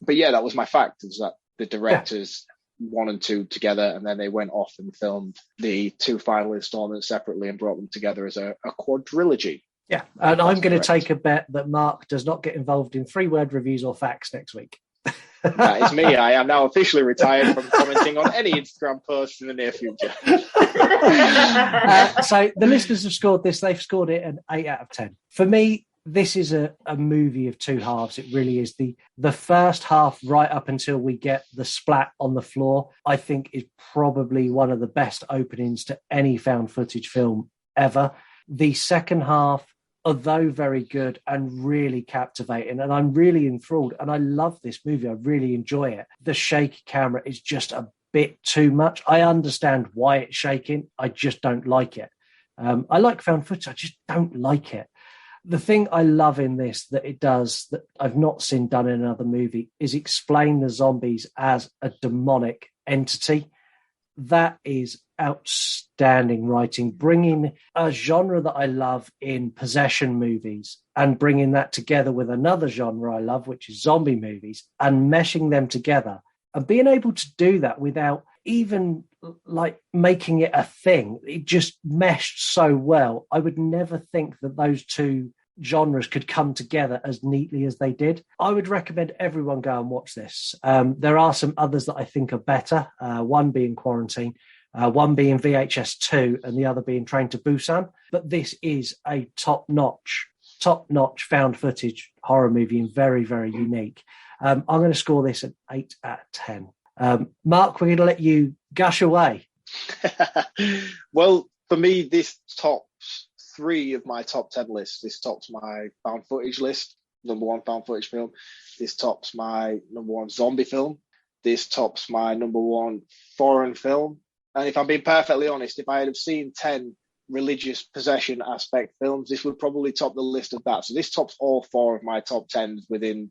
But yeah, that was my fact, is that the directors 1 and 2 together, and then they went off and filmed the 2 final installments separately and brought them together as a quadrilogy. Yeah, and I'm going to take a bet that Mark does not get involved in 3-word reviews or facts next week. That is me. I am now officially retired from commenting on any Instagram posts in the near future. So the listeners have scored this. They've scored it an 8 out of 10. For me, this is a movie of two halves. It really is. The first half, right up until we get the splat on the floor, I think is probably one of the best openings to any found footage film ever. The second half, although very good and really captivating, and I'm really enthralled, and I love this movie. I really enjoy it. The shaky camera is just a bit too much. I understand why it's shaking. I just don't like it. I like found footage. I just don't like it. The thing I love in this that it does that I've not seen done in another movie is explain the zombies as a demonic entity. That is outstanding writing, bringing a genre that I love in possession movies and bringing that together with another genre I love, which is zombie movies, and meshing them together and being able to do that without even like making it a thing. It just meshed so well. I would never think that those two genres could come together as neatly as they did. I would recommend everyone go and watch this. There are some others that I think are better, one being Quarantine, one being VHS 2 and the other being Train to Busan. But this is a top-notch found footage horror movie and very, very unique. I'm going to score this at 8 out of 10. Mark, we're going to let you gush away. Well, for me, this tops 3 of my top 10 lists. This tops my found footage list, number 1 found footage film. This tops my number 1 zombie film. This tops my number 1 foreign film. And if I'm being perfectly honest, if I had seen 10 religious possession aspect films, this would probably top the list of that. So this tops all 4 of my top 10s within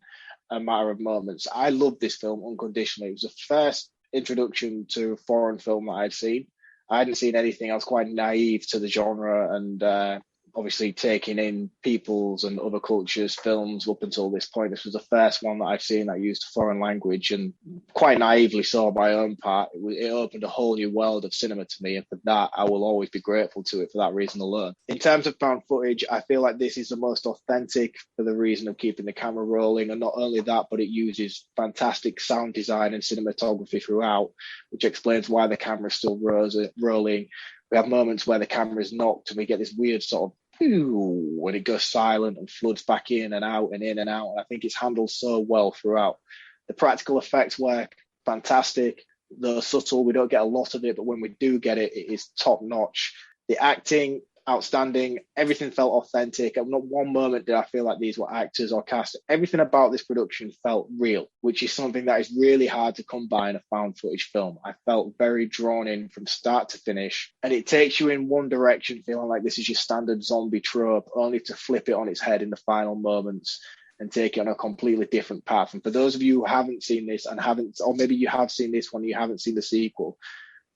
a matter of moments. I love this film unconditionally. It was the first introduction to foreign film that I'd seen. I hadn't seen anything. I was quite naive to the genre and obviously taking in people's and other cultures' films up until this point. This was the first one that I've seen that used foreign language, and quite naively so on my own part. It opened a whole new world of cinema to me, and for that, I will always be grateful to it for that reason alone. In terms of found footage, I feel like this is the most authentic for the reason of keeping the camera rolling, and not only that, but it uses fantastic sound design and cinematography throughout, which explains why the camera is still rolling. We have moments where the camera is knocked and we get this weird sort of when it goes silent and floods back in and out and in and out. And I think it's handled so well throughout. The practical effects work fantastic. Though subtle, we don't get a lot of it, but when we do get it, it is top notch. The acting, outstanding. Everything felt authentic. At not one moment did I feel like these were actors or cast. Everything about this production felt real, which is something that is really hard to come by in a found footage film. I felt very drawn in from start to finish, and it takes you in one direction, feeling like this is your standard zombie trope, only to flip it on its head in the final moments and take it on a completely different path. And for those of you who haven't seen this and or maybe you have seen this one, you haven't seen the sequel,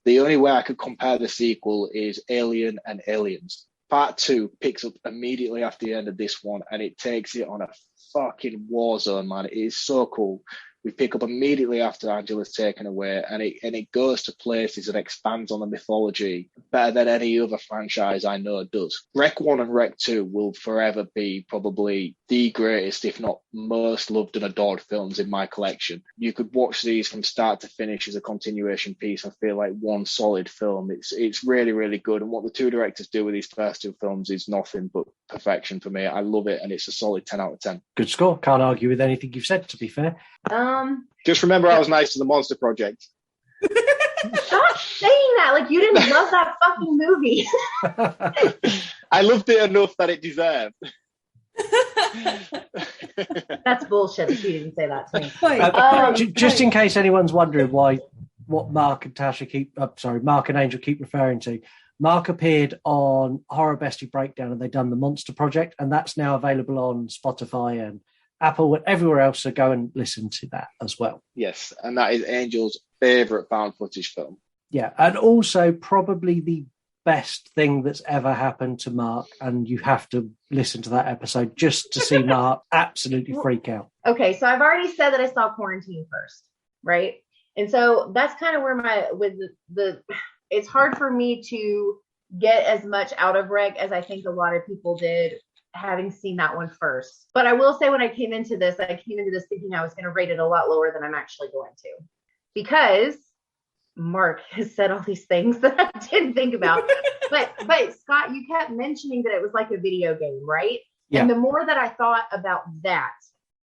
the only way I could compare the sequel is Alien and Aliens. Part 2 picks up immediately after the end of this one, and it takes it on a fucking war zone, man. It is so cool. We pick up immediately after Angela's taken away, and it goes to places and expands on the mythology better than any other franchise I know does. Rec 1 and Rec 2 will forever be probably the greatest, if not most loved and adored films in my collection. You could watch these from start to finish as a continuation piece and feel like one solid film. It's really, really good. And what the two directors do with these first 2 films is nothing but perfection for me. I love it, and it's a solid 10 out of 10. Good score. Can't argue with anything you've said, to be fair. Just remember I was nice to the Monster Project. Stop saying that. Like, you didn't love that fucking movie. I loved it enough that it deserved. That's bullshit if you didn't say that to me. Just in case anyone's wondering what Mark and Angel keep referring to, Mark appeared on Horror Bestie Breakdown, and they've done the Monster Project, and that's now available on Spotify and Apple and everywhere else, so go and listen to that as well. Yes, and that is Angel's favourite found footage film. Yeah, and also probably the best thing that's ever happened to Mark, and you have to listen to that episode just to see Mark absolutely freak out. Okay, so I've already said that I saw Quarantine first, right? And so that's kind of where it's hard for me to get as much out of Rec as I think a lot of people did, having seen that one first. But I will say, when I came into this thinking I was going to rate it a lot lower than I'm actually going to, because Mark has said all these things that I didn't think about. but Scott, you kept mentioning that it was like a video game, right? Yeah. And the more that I thought about that,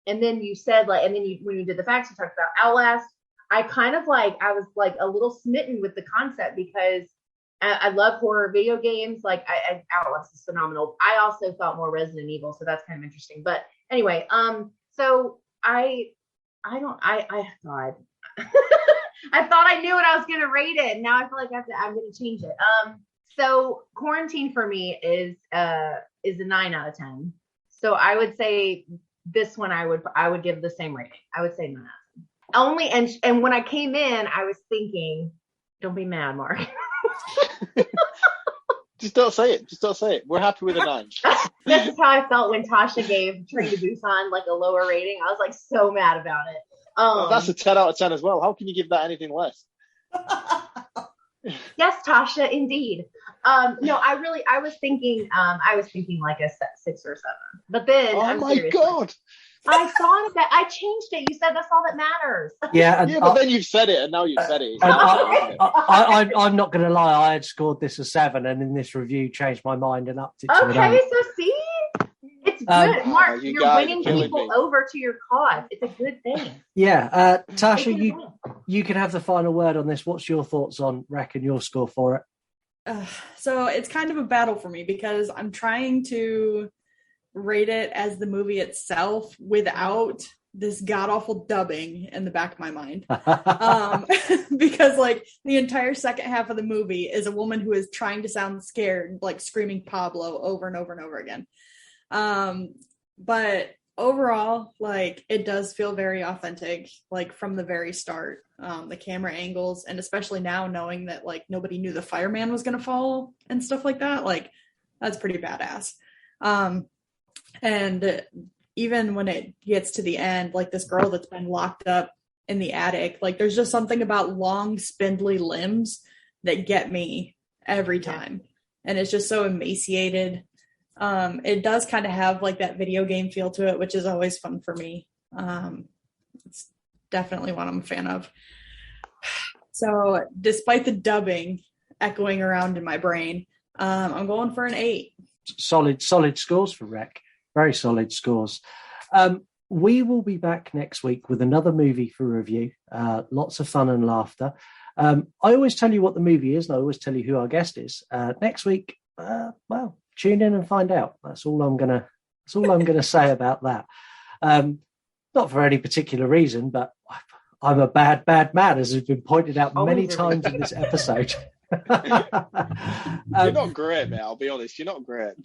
and then you said when you did the facts, you talked about Outlast. I was like a little smitten with the concept because I love horror video games. Like Outlast is phenomenal. I also thought more Resident Evil, so that's kind of interesting. But anyway, so I thought I thought I knew what I was gonna rate it. Now I feel like I'm gonna change it. So Quarantine for me is a 9 out of 10. So I would say this one I would give the same rating. I would say 9 out of 10. Only and when I came in, I was thinking, don't be mad, Mark. Just don't say it. Just don't say it. We're happy with a 9. This is how I felt when Tasha gave Train to Busan like a lower rating. I was like so mad about it. That's a 10 out of 10 as well. How can you give that anything less? Yes, Tasha, indeed. No, I was thinking like a 6 or 7. But then God. I thought that I changed it. You said that's all that matters. Yeah, but then you've said it, and now you've said it. I'm not going to lie. I had scored this a 7, and in this review, changed my mind and upped it to an 8. So see, it's good, Mark. You're winning people over to your cause. It's a good thing. Yeah, Tasha, you can have the final word on this. What's your thoughts on Wreck and your score for it? So it's kind of a battle for me because I'm trying to rate it as the movie itself without this god-awful dubbing in the back of my mind. Because like the entire second half of the movie is a woman who is trying to sound scared, like screaming Pablo over and over and over again. But overall, like it does feel very authentic, like from the very start. The camera angles, and especially now knowing that like nobody knew the fireman was going to fall and stuff like that, like that's pretty badass. And even when it gets to the end, like this girl that's been locked up in the attic, like there's just something about long spindly limbs that get me every time. And it's just so emaciated. It does kind of have like that video game feel to it, which is always fun for me. It's definitely one I'm a fan of. So despite the dubbing echoing around in my brain, I'm going for an 8. Solid scores for Wreck. Very solid scores. We will be back next week with another movie for review. Lots of fun and laughter. I always tell you what the movie is, and I always tell you who our guest is. Next week, well, tune in and find out. That's all I'm gonna say about that. Not for any particular reason, but I'm a bad man, as has been pointed out many times in this episode. You're not great, mate. I'll be honest. You're not great.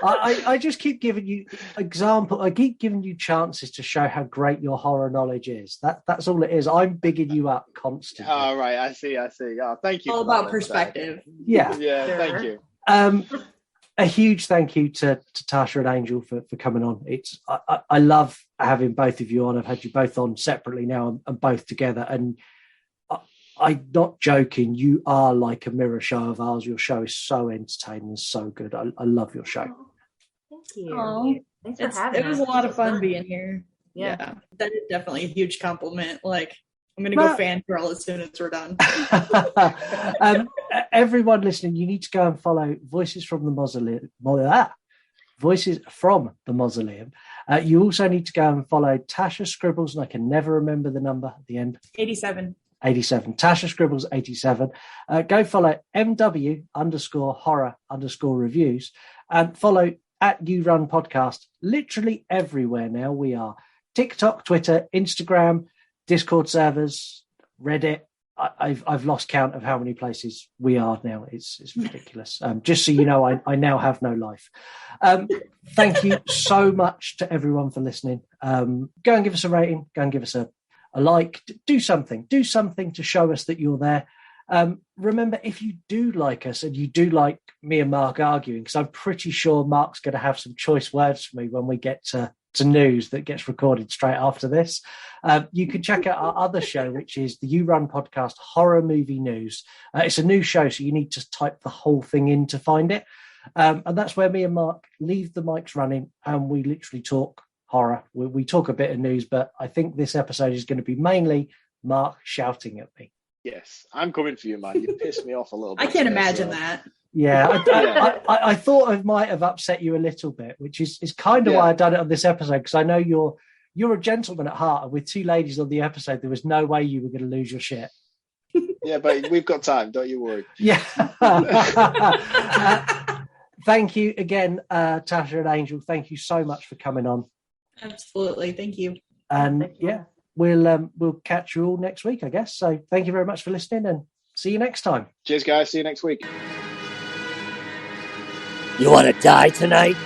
I just keep giving you example. I keep giving you chances to show how great your horror knowledge is. That's all it is. I'm bigging you up constantly. Oh, right. I see. Oh, thank you. All about perspective. Yeah. Sure. Thank you. A huge thank you to Tasha and Angel for coming on. I love having both of you on. I've had you both on separately now and both together. And I'm not joking. You are like a mirror show of ours. Your show is so entertaining and so good. I love your show. Thank you. Aww. Thanks for having us. It was a lot of fun being here. Yeah. That is definitely a huge compliment. Like, I'm going to go fangirl as soon as we're done. Everyone listening, you need to go and follow Voices from the Mausoleum. Voices from the Mausoleum. You also need to go and follow Tasha Scribbles, and I can never remember the number at the end. 87. Tasha Scribbles 87. Go follow MW_horror_reviews and follow @YouRun Podcast. Literally everywhere now. We are TikTok, Twitter, Instagram, Discord servers, Reddit. I've lost count of how many places we are now. It's ridiculous. Just so you know, I now have no life. Thank you so much to everyone for listening. Go and give us a rating. Go and give us a like. Do something to show us that you're there. Remember, if you do like us and you do like me and Mark arguing, because I'm pretty sure Mark's going to have some choice words for me when we get to news that gets recorded straight after this, you can check out our other show, which is the You Run Podcast Horror Movie News. It's a new show, so you need to type the whole thing in to find it. And that's where me and Mark leave the mics running and we literally talk horror. We talk a bit of news, but I think this episode is going to be mainly Mark shouting at me. Yes, I'm coming for you, man. You pissed me off a little bit. I can't imagine that. Yeah, I thought I might have upset you a little bit, which is kind of why I've done it on this episode, because I know you're a gentleman at heart, and with two ladies on the episode, there was no way you were going to lose your shit. Yeah, but we've got time. Don't you worry. Yeah. Thank you again, Tasha and Angel. Thank you so much for coming on. Absolutely. Thank you. And yeah, we'll catch you all next week, I guess. So thank you very much for listening, and see you next time. Cheers, guys. See you next week. You want to die tonight?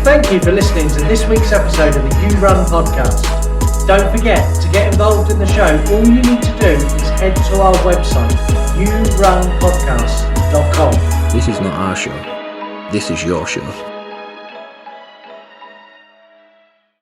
Thank you for listening to this week's episode of the You Run podcast. Don't forget, to get involved in the show, all you need to do is head to our website, yourunpodcast.com. This is not our show. This is your show.